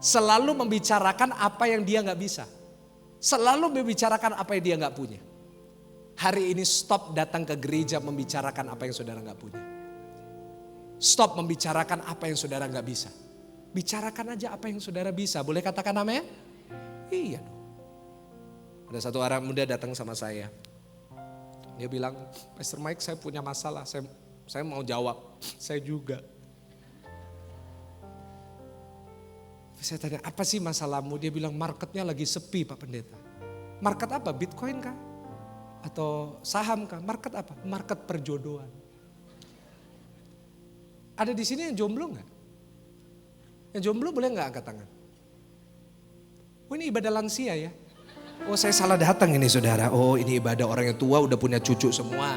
Selalu membicarakan apa yang dia gak bisa. Selalu membicarakan apa yang dia gak punya. Hari ini stop datang ke gereja membicarakan apa yang saudara gak punya. Stop membicarakan apa yang saudara gak bisa. Bicarakan aja apa yang saudara bisa. Boleh katakan amin? Iya dong. Ada satu orang muda datang sama saya. Dia bilang, Pastor Mike saya punya masalah. Saya mau jawab. Saya juga. Saya tanya, apa sih masalahmu? Dia bilang, marketnya lagi sepi Pak Pendeta. Market apa? Bitcoin kah? Atau saham kah? Market apa? Market perjodohan. Ada di sini yang jomblo nggak? Yang jomblo boleh nggak angkat tangan? Oh ini ibadah lansia ya? Oh saya salah datang ini saudara. Oh ini ibadah orang yang tua udah punya cucu semua.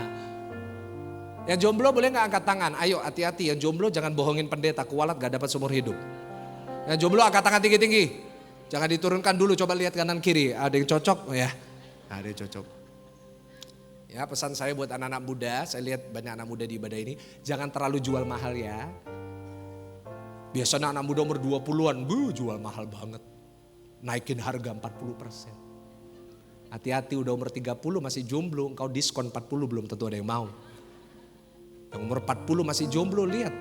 Yang jomblo boleh nggak angkat tangan? Ayo hati-hati yang jomblo jangan bohongin pendeta. Kualat gak dapat seumur hidup. Yang jomblo angkat tangan tinggi-tinggi. Jangan diturunkan dulu, coba lihat kanan kiri. Ada yang cocok? Oh ya, ada yang cocok. Ya pesan saya buat anak-anak muda, saya lihat banyak anak muda di ibadah ini, jangan terlalu jual mahal ya. Biasanya anak muda umur 20-an, jual mahal banget. Naikin harga 40%. Hati-hati udah umur 30 masih jomblo, engkau diskon 40 belum tentu ada yang mau. Yang umur 40 masih jomblo lihat.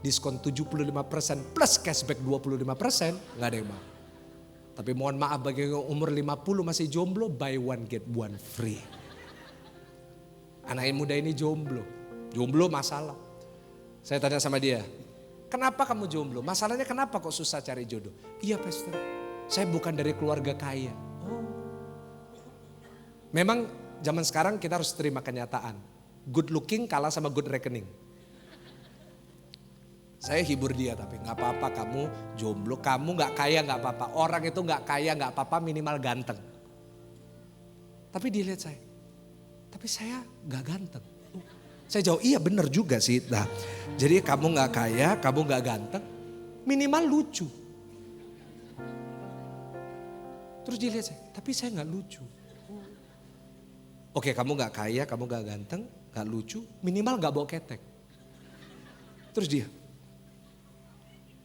Diskon 75% plus cashback 25%, gak ada yang mau. Tapi mohon maaf bagi yang umur 50 masih jomblo, buy one get one free. Anak muda ini jomblo masalah. Saya tanya sama dia, kenapa kamu jomblo? Masalahnya kenapa kok susah cari jodoh? Iya pastor, saya bukan dari keluarga kaya. Oh. Memang zaman sekarang kita harus terima kenyataan. Good looking kalah sama good reckoning. Saya hibur dia tapi gak apa-apa kamu jomblo, kamu gak kaya gak apa-apa. Orang itu gak kaya gak apa-apa minimal ganteng. Tapi dia lihat saya. Tapi saya gak ganteng. Saya jawab iya bener juga sih. Nah, jadi kamu gak kaya, kamu gak ganteng, minimal lucu. Terus dia lihat saya, tapi saya gak lucu. Oke kamu gak kaya, kamu gak ganteng, gak lucu, minimal gak bawa ketek. Terus dia,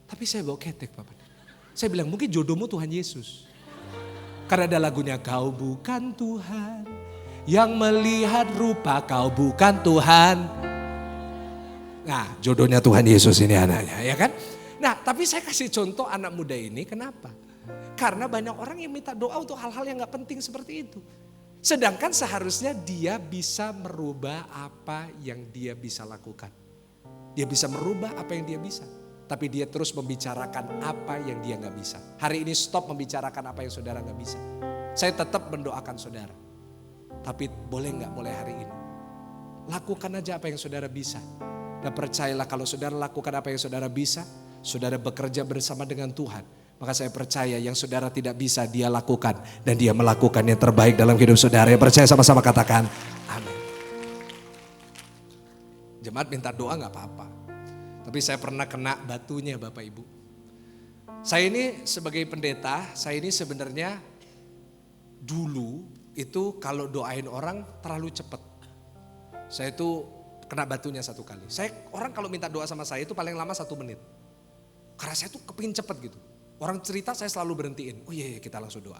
tapi saya bawa ketek Papa. Saya bilang mungkin jodohmu Tuhan Yesus. Karena ada lagunya, kau bukan Tuhan yang melihat rupa, kau bukan Tuhan. Nah jodohnya Tuhan Yesus ini anaknya ya kan. Nah tapi saya kasih contoh anak muda ini kenapa? Karena banyak orang yang minta doa untuk hal-hal yang gak penting seperti itu. Sedangkan seharusnya dia bisa merubah apa yang dia bisa lakukan. Dia bisa merubah apa yang dia bisa. Tapi dia terus membicarakan apa yang dia gak bisa. Hari ini stop membicarakan apa yang saudara gak bisa. Saya tetap mendoakan saudara. Tapi boleh gak mulai hari ini? Lakukan aja apa yang saudara bisa. Dan percayalah kalau saudara lakukan apa yang saudara bisa, saudara bekerja bersama dengan Tuhan. Maka saya percaya yang saudara tidak bisa dia lakukan. Dan dia melakukan yang terbaik dalam hidup saudara. Yang percaya sama-sama katakan amin. Jemaat minta doa gak apa-apa. Tapi saya pernah kena batunya Bapak Ibu. Saya ini sebagai pendeta, saya ini sebenarnya dulu itu kalau doain orang terlalu cepat. Saya itu kena batunya satu kali. Orang kalau minta doa sama saya itu paling lama 1 menit. Karena saya tuh kepingin cepet gitu. Orang cerita saya selalu berhentiin. Oh iya kita langsung doa.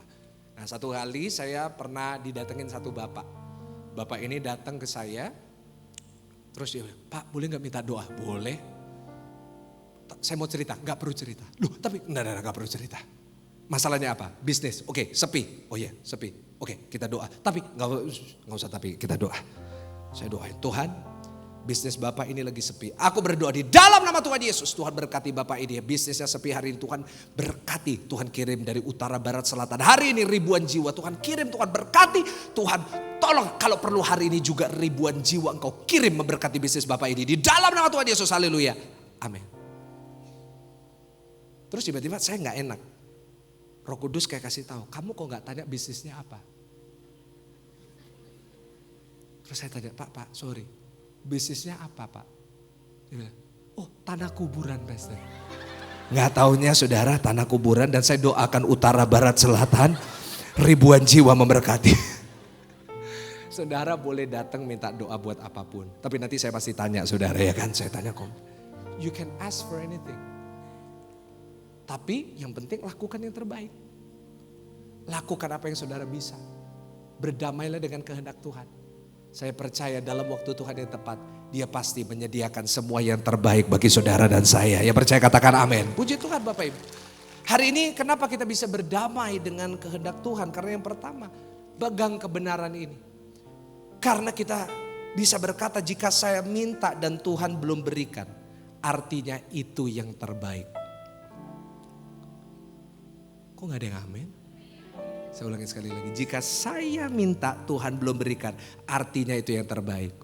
Nah satu kali saya pernah didatengin satu bapak. Bapak ini datang ke saya. Terus dia bilang, Pak boleh gak minta doa? Boleh. Saya mau cerita, gak perlu cerita. Loh tapi enggak perlu cerita. Masalahnya apa? Bisnis. Oke, sepi. Oh iya, sepi. Oke, kita doa. Tapi enggak usah tapi kita doa. Saya doain, Tuhan, bisnis Bapak ini lagi sepi. Aku berdoa di dalam nama Tuhan Yesus. Tuhan berkati Bapak ini. Bisnisnya sepi hari ini. Tuhan berkati. Tuhan kirim dari utara, barat, selatan. Hari ini ribuan jiwa. Tuhan kirim, Tuhan berkati. Tuhan tolong kalau perlu hari ini juga ribuan jiwa Engkau kirim memberkati bisnis Bapak ini. Di dalam nama Tuhan Yesus. Haleluya. Amin. Terus tiba-tiba saya gak enak. Roh Kudus kayak kasih tahu, kamu kok gak tanya bisnisnya apa? Terus saya tanya, Pak, sorry. Bisnisnya apa, Pak? Dia bilang, oh tanah kuburan, Pastor. Gak taunya saudara, tanah kuburan, dan saya doakan utara, barat, selatan, ribuan jiwa memberkati. Saudara boleh datang minta doa buat apapun. Tapi nanti saya pasti tanya saudara, ya kan? Saya tanya kok. You can ask for anything. Tapi yang penting lakukan yang terbaik. Lakukan apa yang saudara bisa. Berdamailah dengan kehendak Tuhan. Saya percaya dalam waktu Tuhan yang tepat, Dia pasti menyediakan semua yang terbaik bagi saudara dan saya. Yang percaya katakan amin. Puji Tuhan Bapak Ibu. Hari ini kenapa kita bisa berdamai dengan kehendak Tuhan? Karena yang pertama, pegang kebenaran ini. Karena kita bisa berkata jika saya minta dan Tuhan belum berikan, artinya itu yang terbaik. Kok gak ada yang amin? Saya ulangi sekali lagi. Jika saya minta Tuhan belum berikan, artinya itu yang terbaik.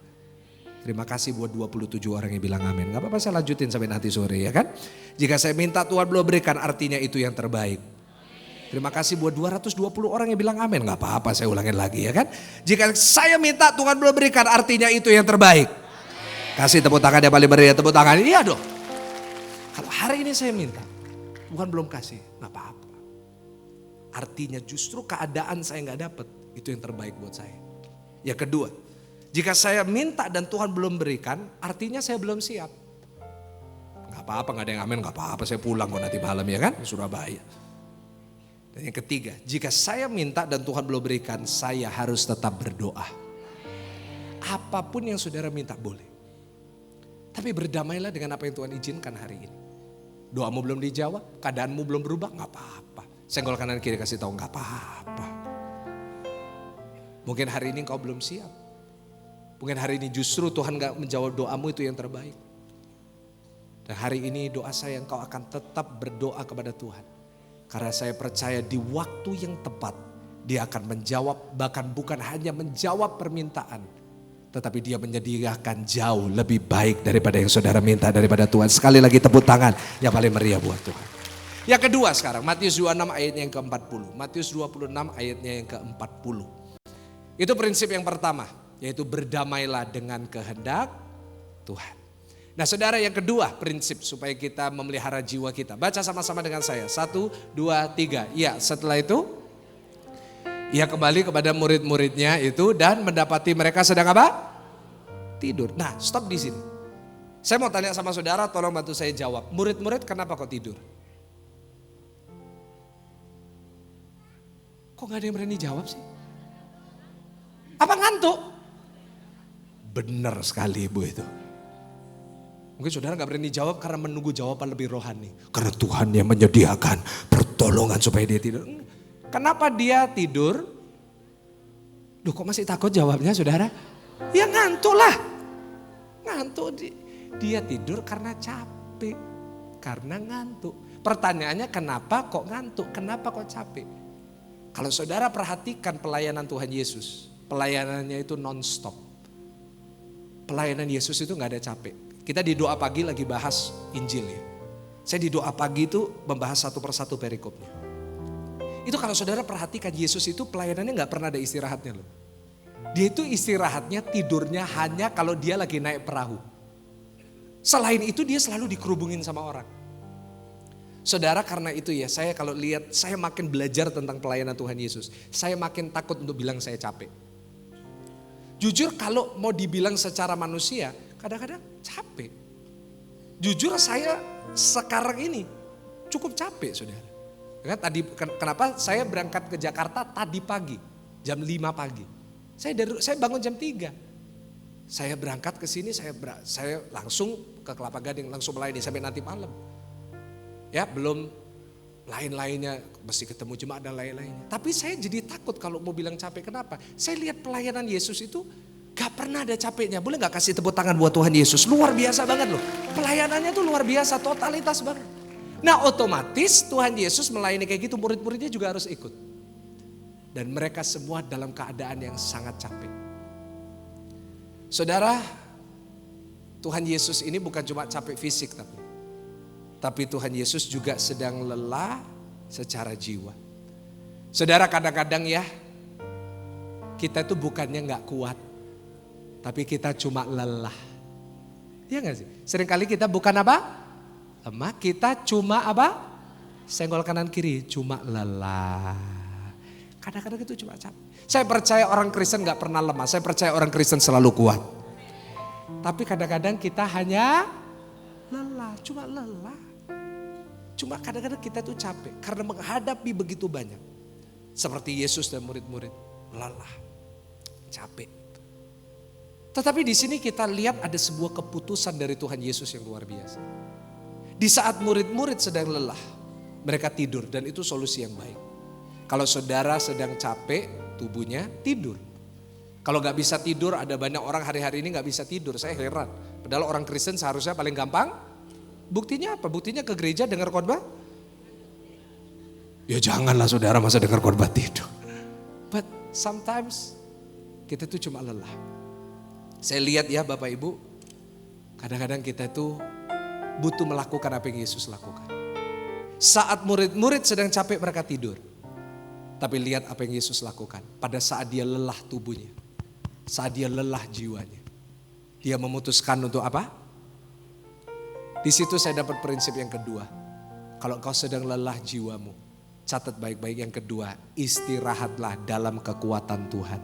Terima kasih buat 27 orang yang bilang amin. Gak apa-apa saya lanjutin sampai nanti sore ya kan. Jika saya minta Tuhan belum berikan, artinya itu yang terbaik. Terima kasih buat 220 orang yang bilang amin. Gak apa-apa saya ulangin lagi ya kan. Jika saya minta Tuhan belum berikan, artinya itu yang terbaik. Kasih tepuk tangan yang paling meriah, tepuk tangan. Iya dong. Kalau hari ini saya minta, Tuhan belum kasih, gak apa-apa. Artinya justru keadaan saya gak dapet, itu yang terbaik buat saya. Yang kedua, jika saya minta dan Tuhan belum berikan, artinya saya belum siap. Gak apa-apa, gak ada yang amin, gak apa-apa saya pulang kok nanti malam ya kan, di Surabaya. Dan yang ketiga, jika saya minta dan Tuhan belum berikan, saya harus tetap berdoa. Apapun yang saudara minta boleh. Tapi berdamailah dengan apa yang Tuhan izinkan hari ini. Doamu belum dijawab, keadaanmu belum berubah, gak apa-apa. Senggol kanan kiri kasih tahu gak apa-apa. Mungkin hari ini kau belum siap. Mungkin hari ini justru Tuhan gak menjawab doamu, itu yang terbaik. Dan hari ini doa saya engkau akan tetap berdoa kepada Tuhan. Karena saya percaya di waktu yang tepat Dia akan menjawab, bahkan bukan hanya menjawab permintaan, tetapi Dia menyediakan jauh lebih baik daripada yang saudara minta daripada Tuhan. Sekali lagi tepuk tangan yang paling meriah buat Tuhan. Yang kedua sekarang, Matius 26 ayatnya yang ke-40. Matius 26 ayatnya yang ke-40. Itu prinsip yang pertama, yaitu berdamailah dengan kehendak Tuhan. Nah saudara, yang kedua prinsip supaya kita memelihara jiwa kita. Baca sama-sama dengan saya. 1, 2, 3. Ya, setelah itu Ia kembali kepada murid-muridnya itu dan mendapati mereka sedang apa? Tidur. Nah stop di sini. Saya mau tanya sama saudara, tolong bantu saya jawab. Murid-murid kenapa kok tidur? Kok gak ada yang berani jawab sih? Apa ngantuk? Benar sekali ibu itu. Mungkin saudara gak berani jawab karena menunggu jawaban lebih rohani. Karena Tuhan yang menyediakan pertolongan supaya dia tidur. Kenapa dia tidur? Duh kok masih takut jawabnya saudara? Ya ngantuk lah. Ngantuk. Dia tidur karena capek. Karena ngantuk. Pertanyaannya kenapa kok ngantuk? Kenapa kok capek? Kalau saudara perhatikan pelayanan Tuhan Yesus, pelayanannya itu non-stop. Pelayanan Yesus itu gak ada capek. Kita di doa pagi lagi bahas Injil ya. Saya di doa pagi itu membahas satu persatu perikopnya. Itu kalau saudara perhatikan Yesus itu pelayanannya gak pernah ada istirahatnya loh. Dia itu istirahatnya tidurnya hanya kalau dia lagi naik perahu. Selain itu dia selalu dikerubungin sama orang. Saudara karena itu ya saya kalau lihat saya makin belajar tentang pelayanan Tuhan Yesus. Saya makin takut untuk bilang saya capek. Jujur kalau mau dibilang secara manusia kadang-kadang capek. Jujur saya sekarang ini cukup capek saudara. Kenapa saya berangkat ke Jakarta tadi pagi jam 5 pagi. Saya bangun jam 3. Saya berangkat ke sini saya langsung ke Kelapa Gading langsung melayani sampai nanti malam. Ya belum lain-lainnya mesti ketemu jemaat dan lain-lainnya. Tapi saya jadi takut kalau mau bilang capek. Kenapa? Saya lihat pelayanan Yesus itu Gak pernah ada capeknya. Boleh gak kasih tepuk tangan buat Tuhan Yesus? Luar biasa banget loh. Pelayanannya tuh luar biasa, totalitas banget. Nah otomatis Tuhan Yesus melayani kayak gitu, murid-muridnya juga harus ikut. Dan mereka semua dalam keadaan yang sangat capek. Saudara, Tuhan Yesus ini bukan cuma capek fisik tapi Tuhan Yesus juga sedang lelah secara jiwa. Saudara, kadang-kadang ya, kita itu bukannya gak kuat, tapi kita cuma lelah. Iya gak sih? Seringkali kita bukan apa? Lemah, kita cuma apa? Senggol kanan kiri, cuma lelah. Kadang-kadang itu cuma capek. Saya percaya orang Kristen gak pernah lemah, saya percaya orang Kristen selalu kuat. Tapi kadang-kadang kita hanya lelah, cuma lelah. Cuma kadang-kadang kita tuh capek karena menghadapi begitu banyak. Seperti Yesus dan murid-murid, lelah, capek. Tetapi di sini kita lihat ada sebuah keputusan dari Tuhan Yesus yang luar biasa. Di saat murid-murid sedang lelah, mereka tidur dan itu solusi yang baik. Kalau saudara sedang capek, tubuhnya tidur. Kalau gak bisa tidur, ada banyak orang hari-hari ini gak bisa tidur, saya heran. Padahal orang Kristen seharusnya paling gampang. Buktinya apa? Buktinya ke gereja dengar khotbah? Ya janganlah saudara masa dengar khotbah tidur. But sometimes kita tuh cuma lelah. Saya lihat ya Bapak Ibu, kadang-kadang kita tuh butuh melakukan apa yang Yesus lakukan. Saat murid-murid sedang capek mereka tidur. Tapi lihat apa yang Yesus lakukan. Pada saat dia lelah tubuhnya. Saat dia lelah jiwanya. Dia memutuskan untuk apa? Di situ saya dapat prinsip yang kedua. Kalau engkau sedang lelah jiwamu, catat baik-baik yang kedua, istirahatlah dalam kekuatan Tuhan.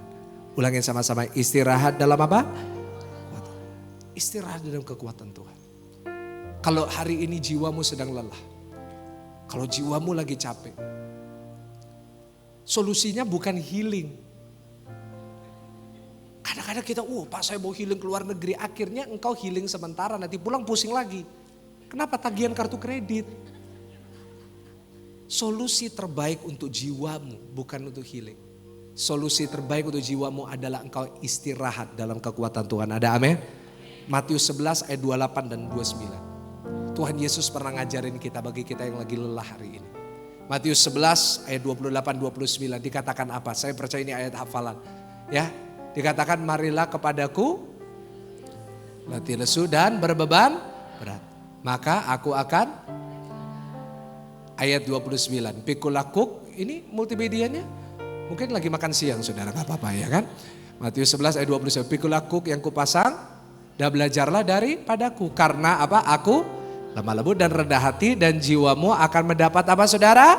Ulangin sama-sama, istirahat dalam apa? Istirahat dalam kekuatan Tuhan. Kalau hari ini jiwamu sedang lelah, kalau jiwamu lagi capek, solusinya bukan healing. Kadang-kadang kita, Pak saya mau healing ke luar negeri, akhirnya engkau healing sementara, nanti pulang pusing lagi. Kenapa? Tagihan kartu kredit. Solusi terbaik untuk jiwamu bukan untuk healing. Solusi terbaik untuk jiwamu adalah engkau istirahat dalam kekuatan Tuhan. Ada amin? Matius 11 ayat 28 dan 29. Tuhan Yesus pernah ngajarin kita bagi kita yang lagi lelah hari ini. Matius 11 ayat 28-29 dikatakan apa? Saya percaya ini ayat hafalan. Ya, dikatakan marilah kepadaku letih lesu dan berbeban berat. Maka aku akan, ayat 29, pikul lakuk, ini multimedianya mungkin lagi makan siang saudara, gak apa-apa ya kan. Matius 11 ayat 29, pikul lakuk yang kupasang dan belajarlah daripadaku. Karena apa? Aku lemah lembut dan rendah hati dan jiwamu akan mendapat apa saudara?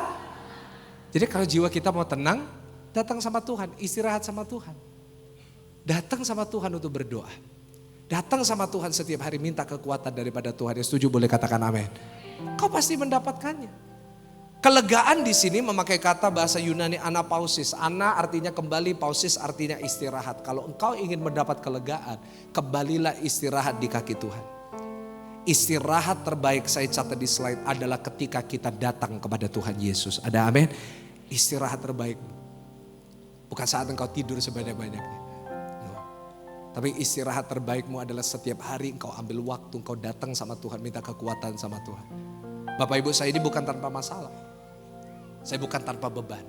Jadi kalau jiwa kita mau tenang, datang sama Tuhan, istirahat sama Tuhan. Datang sama Tuhan untuk berdoa. Datang sama Tuhan setiap hari minta kekuatan daripada Tuhan. Yang setuju boleh katakan amin. Kau pasti mendapatkannya. Kelegaan di sini memakai kata bahasa Yunani anapausis. Ana artinya kembali, pausis artinya istirahat. Kalau engkau ingin mendapat kelegaan, kembalilah istirahat di kaki Tuhan. Istirahat terbaik saya catat di slide adalah ketika kita datang kepada Tuhan Yesus. Ada amin? Istirahat terbaik. Bukan saat engkau tidur sebanyak-banyaknya. Tapi istirahat terbaikmu adalah setiap hari engkau ambil waktu, engkau datang sama Tuhan, minta kekuatan sama Tuhan. Bapak Ibu, saya ini bukan tanpa masalah. Saya bukan tanpa beban.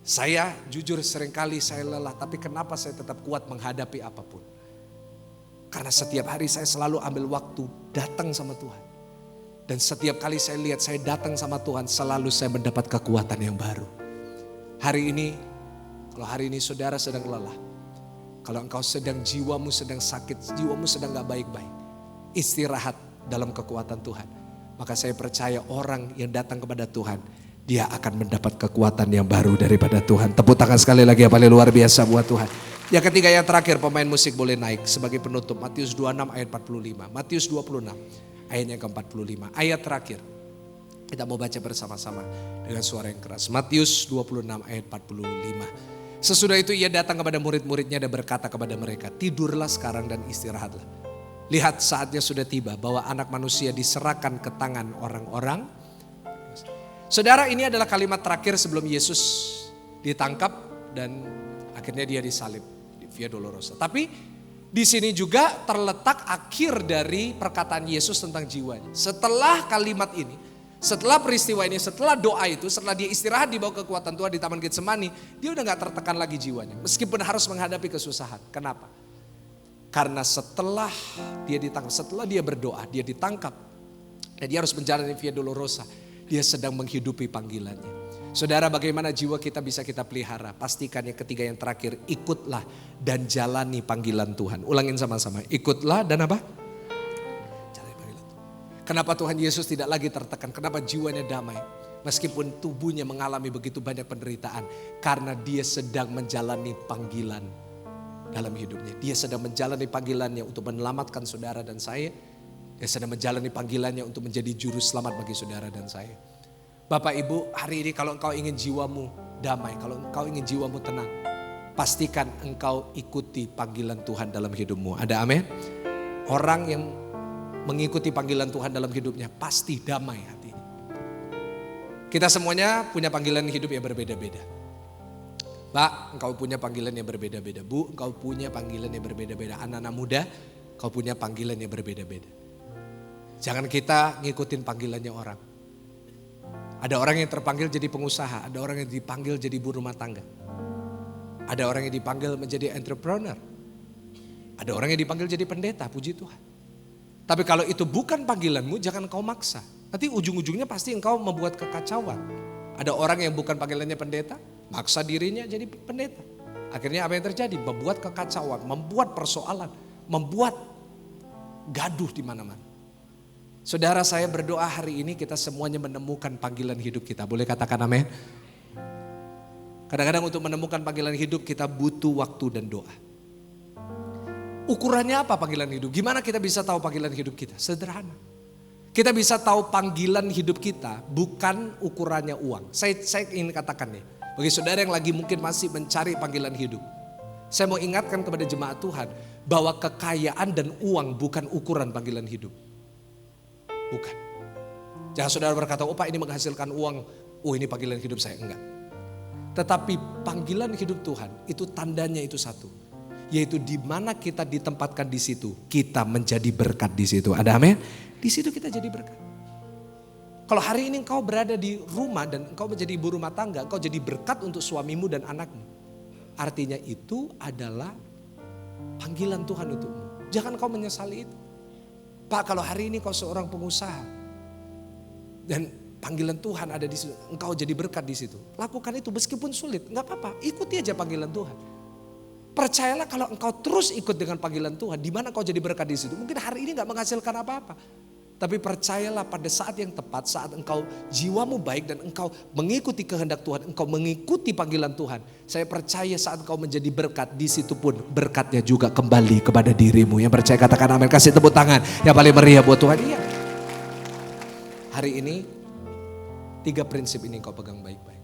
Saya jujur seringkali saya lelah, tapi kenapa saya tetap kuat menghadapi apapun? Karena setiap hari saya selalu ambil waktu datang sama Tuhan. Dan setiap kali saya lihat saya datang sama Tuhan, selalu saya mendapat kekuatan yang baru. Hari ini, kalau hari ini saudara sedang lelah, kalau engkau sedang jiwamu sedang sakit, jiwamu sedang gak baik-baik, istirahat dalam kekuatan Tuhan. Maka saya percaya orang yang datang kepada Tuhan, dia akan mendapat kekuatan yang baru daripada Tuhan. Tepuk tangan sekali lagi yang paling luar biasa buat Tuhan. Yang ketiga, yang terakhir, pemain musik boleh naik sebagai penutup. Matius 26 ayat 45. Matius 26 ayat yang ke-45. Ayat terakhir. Kita mau baca bersama-sama dengan suara yang keras. Matius 26 ayat 45. Sesudah itu ia datang kepada murid-muridnya dan berkata kepada mereka, tidurlah sekarang dan istirahatlah. Lihat saatnya sudah tiba bahwa anak manusia diserahkan ke tangan orang-orang. Saudara, ini adalah kalimat terakhir sebelum Yesus ditangkap dan akhirnya dia disalib. Via Dolorosa. Tapi di sini juga terletak akhir dari perkataan Yesus tentang jiwanya. Setelah kalimat ini, setelah peristiwa ini, setelah doa itu, setelah dia istirahat di bawah kekuatan Tuhan di Taman Getsemani, dia udah gak tertekan lagi jiwanya. Meskipun harus menghadapi kesusahan. Kenapa? Karena setelah dia ditangkap, setelah dia berdoa, dia ditangkap. Dan dia harus menjalani Via Dolorosa. Dia sedang menghidupi panggilannya. Saudara, bagaimana jiwa kita bisa kita pelihara? Pastikan yang ketiga yang terakhir, ikutlah dan jalani panggilan Tuhan. Ulangin sama-sama, ikutlah dan apa? Jalani panggilan Tuhan. Kenapa Tuhan Yesus tidak lagi tertekan? Kenapa jiwanya damai? Meskipun tubuhnya mengalami begitu banyak penderitaan. Karena dia sedang menjalani panggilan dalam hidupnya. Dia sedang menjalani panggilannya untuk menyelamatkan saudara dan saya. Dia sedang menjalani panggilannya untuk menjadi juru selamat bagi saudara dan saya. Bapak Ibu, hari ini kalau engkau ingin jiwamu damai, kalau engkau ingin jiwamu tenang, pastikan engkau ikuti panggilan Tuhan dalam hidupmu. Ada amin? Orang yang mengikuti panggilan Tuhan dalam hidupnya pasti damai hatinya. Kita semuanya punya panggilan hidup yang berbeda-beda. Pak, engkau punya panggilan yang berbeda-beda. Bu, engkau punya panggilan yang berbeda-beda. Anak-anak muda, engkau punya panggilan yang berbeda-beda. Jangan kita ngikutin panggilannya orang. Ada orang yang terpanggil jadi pengusaha, ada orang yang dipanggil jadi ibu rumah tangga. Ada orang yang dipanggil menjadi entrepreneur. Ada orang yang dipanggil jadi pendeta, puji Tuhan. Tapi kalau itu bukan panggilanmu, jangan kau maksa. Nanti ujung-ujungnya pasti engkau membuat kekacauan. Ada orang yang bukan panggilannya pendeta, maksa dirinya jadi pendeta. Akhirnya apa yang terjadi? Membuat kekacauan, membuat persoalan, membuat gaduh di mana-mana. Saudara, saya berdoa hari ini kita semuanya menemukan panggilan hidup kita. Boleh katakan amin? Kadang-kadang untuk menemukan panggilan hidup kita butuh waktu dan doa. Ukurannya apa panggilan hidup? Gimana kita bisa tahu panggilan hidup kita? Sederhana. Kita bisa tahu panggilan hidup kita bukan ukurannya uang. Saya ingin katakan nih, bagi saudara yang lagi mungkin masih mencari panggilan hidup. Saya mau ingatkan kepada jemaat Tuhan bahwa kekayaan dan uang bukan ukuran panggilan hidup. Bukan. Jangan saudara berkata, oh Pak ini menghasilkan uang, oh ini panggilan hidup saya. Enggak. Tetapi panggilan hidup Tuhan itu tandanya itu satu. Yaitu di mana kita ditempatkan di situ, kita menjadi berkat di situ. Ada amin? Di situ kita jadi berkat. Kalau hari ini engkau berada di rumah dan engkau menjadi ibu rumah tangga, engkau jadi berkat untuk suamimu dan anakmu. Artinya itu adalah panggilan Tuhan untukmu. Jangan kau menyesali itu. Pak, kalau hari ini kau seorang pengusaha dan panggilan Tuhan ada di situ, engkau jadi berkat di situ. Lakukan itu meskipun sulit, nggak apa-apa. Ikuti aja panggilan Tuhan. Percayalah kalau engkau terus ikut dengan panggilan Tuhan, di mana kau jadi berkat di situ. Mungkin hari ini nggak menghasilkan apa-apa, tapi percayalah pada saat yang tepat, saat engkau jiwamu baik dan engkau mengikuti kehendak Tuhan, engkau mengikuti panggilan Tuhan. Saya percaya saat engkau menjadi berkat, di situ pun berkatnya juga kembali kepada dirimu. Yang percaya katakan amin, kasih tepuk tangan yang paling meriah buat Tuhan. Iya. Hari ini 3 prinsip ini kau pegang baik-baik.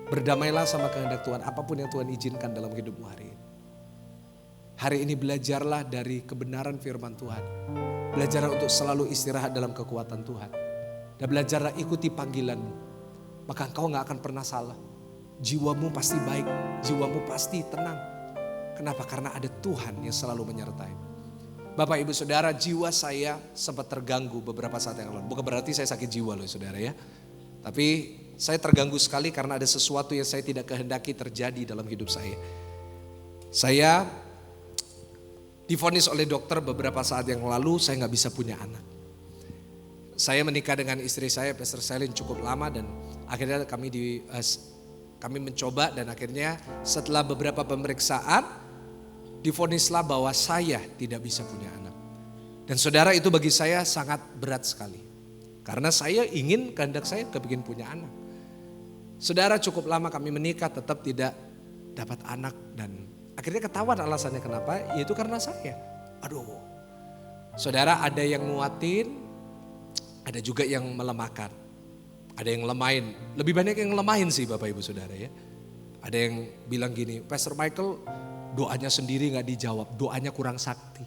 Berdamailah sama kehendak Tuhan, apapun yang Tuhan izinkan dalam hidupmu hari ini. Hari ini belajarlah dari kebenaran firman Tuhan. Belajarlah untuk selalu istirahat dalam kekuatan Tuhan. Dan belajarlah ikuti panggilanmu. Maka engkau gak akan pernah salah. Jiwamu pasti baik, jiwamu pasti tenang. Kenapa? Karena ada Tuhan yang selalu menyertai. Bapak ibu saudara, jiwa saya sempat terganggu beberapa saat yang lalu. Bukan berarti saya sakit jiwa loh saudara ya. Tapi saya terganggu sekali karena ada sesuatu yang saya tidak kehendaki terjadi dalam hidup saya. Saya divonis oleh dokter beberapa saat yang lalu saya gak bisa punya anak. Saya menikah dengan istri saya, Pastor Selin, cukup lama dan akhirnya kami mencoba dan akhirnya setelah beberapa pemeriksaan divonislah bahwa saya tidak bisa punya anak. Dan saudara, itu bagi saya sangat berat sekali. Karena saya ingin kehendak saya kepingin punya anak. Saudara, cukup lama kami menikah tetap tidak dapat anak dan akhirnya ketahuan alasannya kenapa, yaitu karena saya. Aduh, saudara, ada yang nguatin, ada juga yang melemahkan. Ada yang lemahin, lebih banyak yang lemahin sih Bapak Ibu Saudara ya. Ada yang bilang gini, Pastor Michael doanya sendiri gak dijawab, doanya kurang sakti.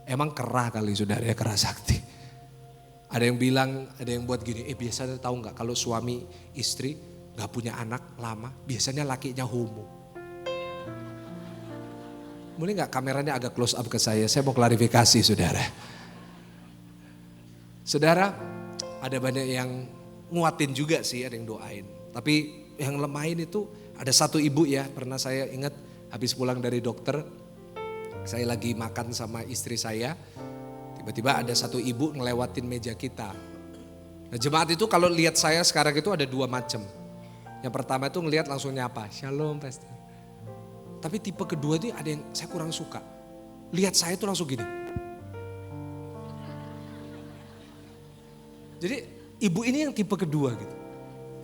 Emang kerah kali saudara ya, kerah sakti. Ada yang bilang, ada yang buat gini, biasanya tahu gak kalau suami istri gak punya anak lama, biasanya lakinya homo. Boleh nggak kameranya agak close up ke saya? Saya mau klarifikasi saudara. Saudara, ada banyak yang nguatin juga sih, ada yang doain. Tapi yang lemahin itu ada satu ibu ya, pernah saya ingat habis pulang dari dokter, saya lagi makan sama istri saya, tiba-tiba ada satu ibu ngelewatin meja kita. Nah jemaat itu kalau lihat saya sekarang itu ada dua macam. Yang pertama itu ngelihat langsung nyapa, shalom pastor. Tapi tipe kedua itu ada yang saya kurang suka. Lihat saya itu langsung gini. Jadi ibu ini yang tipe kedua gitu.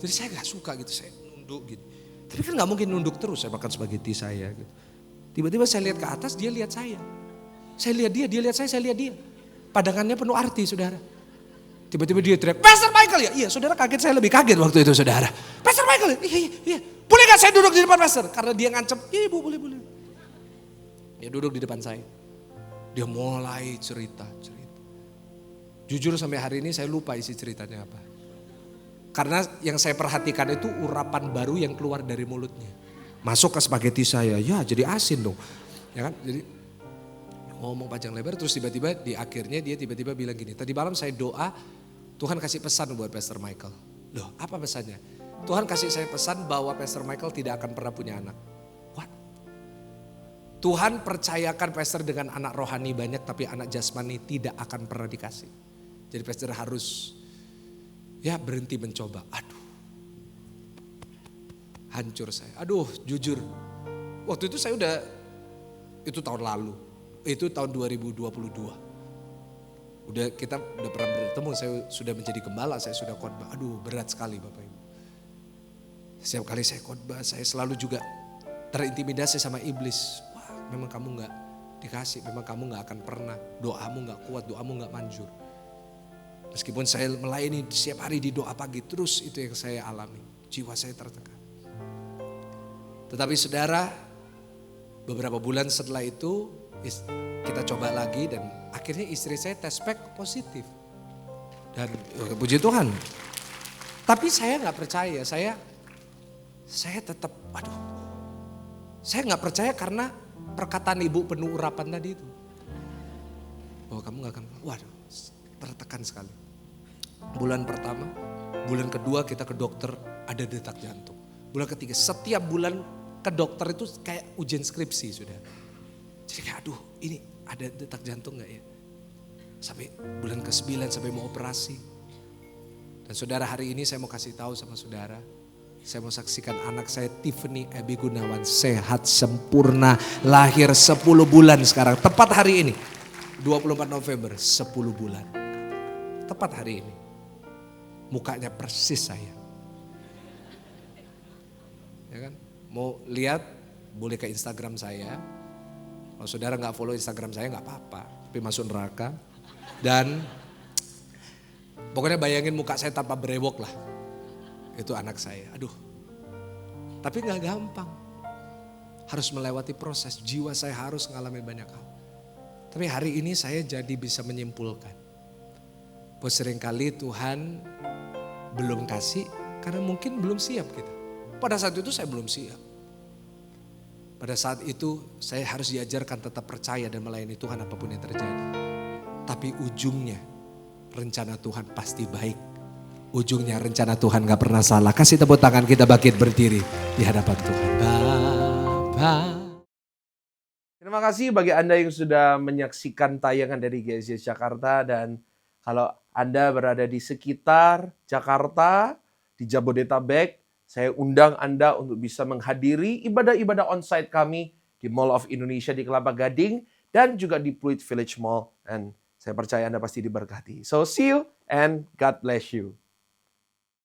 Jadi saya gak suka gitu, saya nunduk gitu. Tapi kan gak mungkin nunduk terus, saya makan spaghetti saya gitu. Tiba-tiba saya lihat ke atas, dia lihat saya. Saya lihat dia lihat saya lihat dia. Padangannya penuh arti saudara. Tiba-tiba dia teriak, Pastor Michael ya? Iya saudara kaget, saya lebih kaget waktu itu saudara. Pastor Michael ya? Iya. Boleh gak saya duduk di depan pastor? Karena dia ngancam, iya ibu boleh. Dia duduk di depan saya. Dia mulai cerita. Jujur sampai hari ini saya lupa isi ceritanya apa. Karena yang saya perhatikan itu urapan baru yang keluar dari mulutnya. Masuk ke spaghetti saya, ya jadi asin dong. Ya kan, jadi ngomong panjang lebar terus tiba-tiba di akhirnya dia tiba-tiba bilang gini. Tadi malam saya doa, Tuhan kasih pesan buat Pastor Michael. Loh apa pesannya? Tuhan kasih saya pesan bahwa Pastor Michael tidak akan pernah punya anak. What? Tuhan percayakan Pastor dengan anak rohani banyak tapi anak jasmani tidak akan pernah dikasih. Jadi Pastor harus ya berhenti mencoba. Aduh. Hancur saya. Aduh jujur. Waktu itu saya itu tahun lalu. Itu tahun 2022. Kita udah pernah bertemu, saya sudah menjadi gembala, saya sudah khotbah. Aduh berat sekali Bapak Ibu. Setiap kali saya khotbah, saya selalu juga terintimidasi sama iblis. Wah memang kamu gak dikasih, memang kamu gak akan pernah. Doamu gak kuat, doamu gak manjur. Meskipun saya melayani setiap hari di doa pagi, terus itu yang saya alami. Jiwa saya tertekan. Tetapi saudara, beberapa bulan setelah itu kita coba lagi dan akhirnya istri saya tes pack positif. Dan puji Tuhan. Tapi saya gak percaya, saya tetap, saya gak percaya karena perkataan ibu penuh urapan tadi itu. Bahwa kamu gak akan, tertekan sekali. Bulan pertama, bulan kedua kita ke dokter ada detak jantung. Bulan ketiga, setiap bulan ke dokter itu kayak ujian skripsi sudah. Jadi kayak ini ada detak jantung gak ya? Sampai bulan ke-9 sampai mau operasi. Dan saudara hari ini saya mau kasih tahu sama saudara. Saya mau saksikan anak saya Tiffany Abby Gunawan sehat sempurna. Lahir 10 bulan sekarang. Tepat hari ini. 24 November 10 bulan. Tepat hari ini. Mukanya persis saya. Ya kan? Mau lihat boleh ke Instagram saya. Kalau saudara gak follow Instagram saya gak apa-apa. Tapi masuk neraka. Dan pokoknya bayangin muka saya tanpa berewok lah. Itu anak saya. Aduh. Tapi gak gampang. Harus melewati proses. Jiwa saya harus mengalami banyak hal. Tapi hari ini saya jadi bisa menyimpulkan. Bahwa seringkali Tuhan belum kasih karena mungkin belum siap kita. Pada saat itu saya belum siap. Pada saat itu saya harus diajarkan tetap percaya dan melayani Tuhan apapun yang terjadi. Tapi ujungnya rencana Tuhan pasti baik. Ujungnya rencana Tuhan gak pernah salah. Kasih tepuk tangan kita bangkit berdiri di hadapan Tuhan. Bapa. Terima kasih bagi Anda yang sudah menyaksikan tayangan dari GSJS Jakarta. Dan kalau Anda berada di sekitar Jakarta, di Jabodetabek, saya undang Anda untuk bisa menghadiri ibadah-ibadah onsite kami di Mall of Indonesia di Kelapa Gading dan juga di Pluit Village Mall. Dan saya percaya Anda pasti diberkati. So see you and God bless you.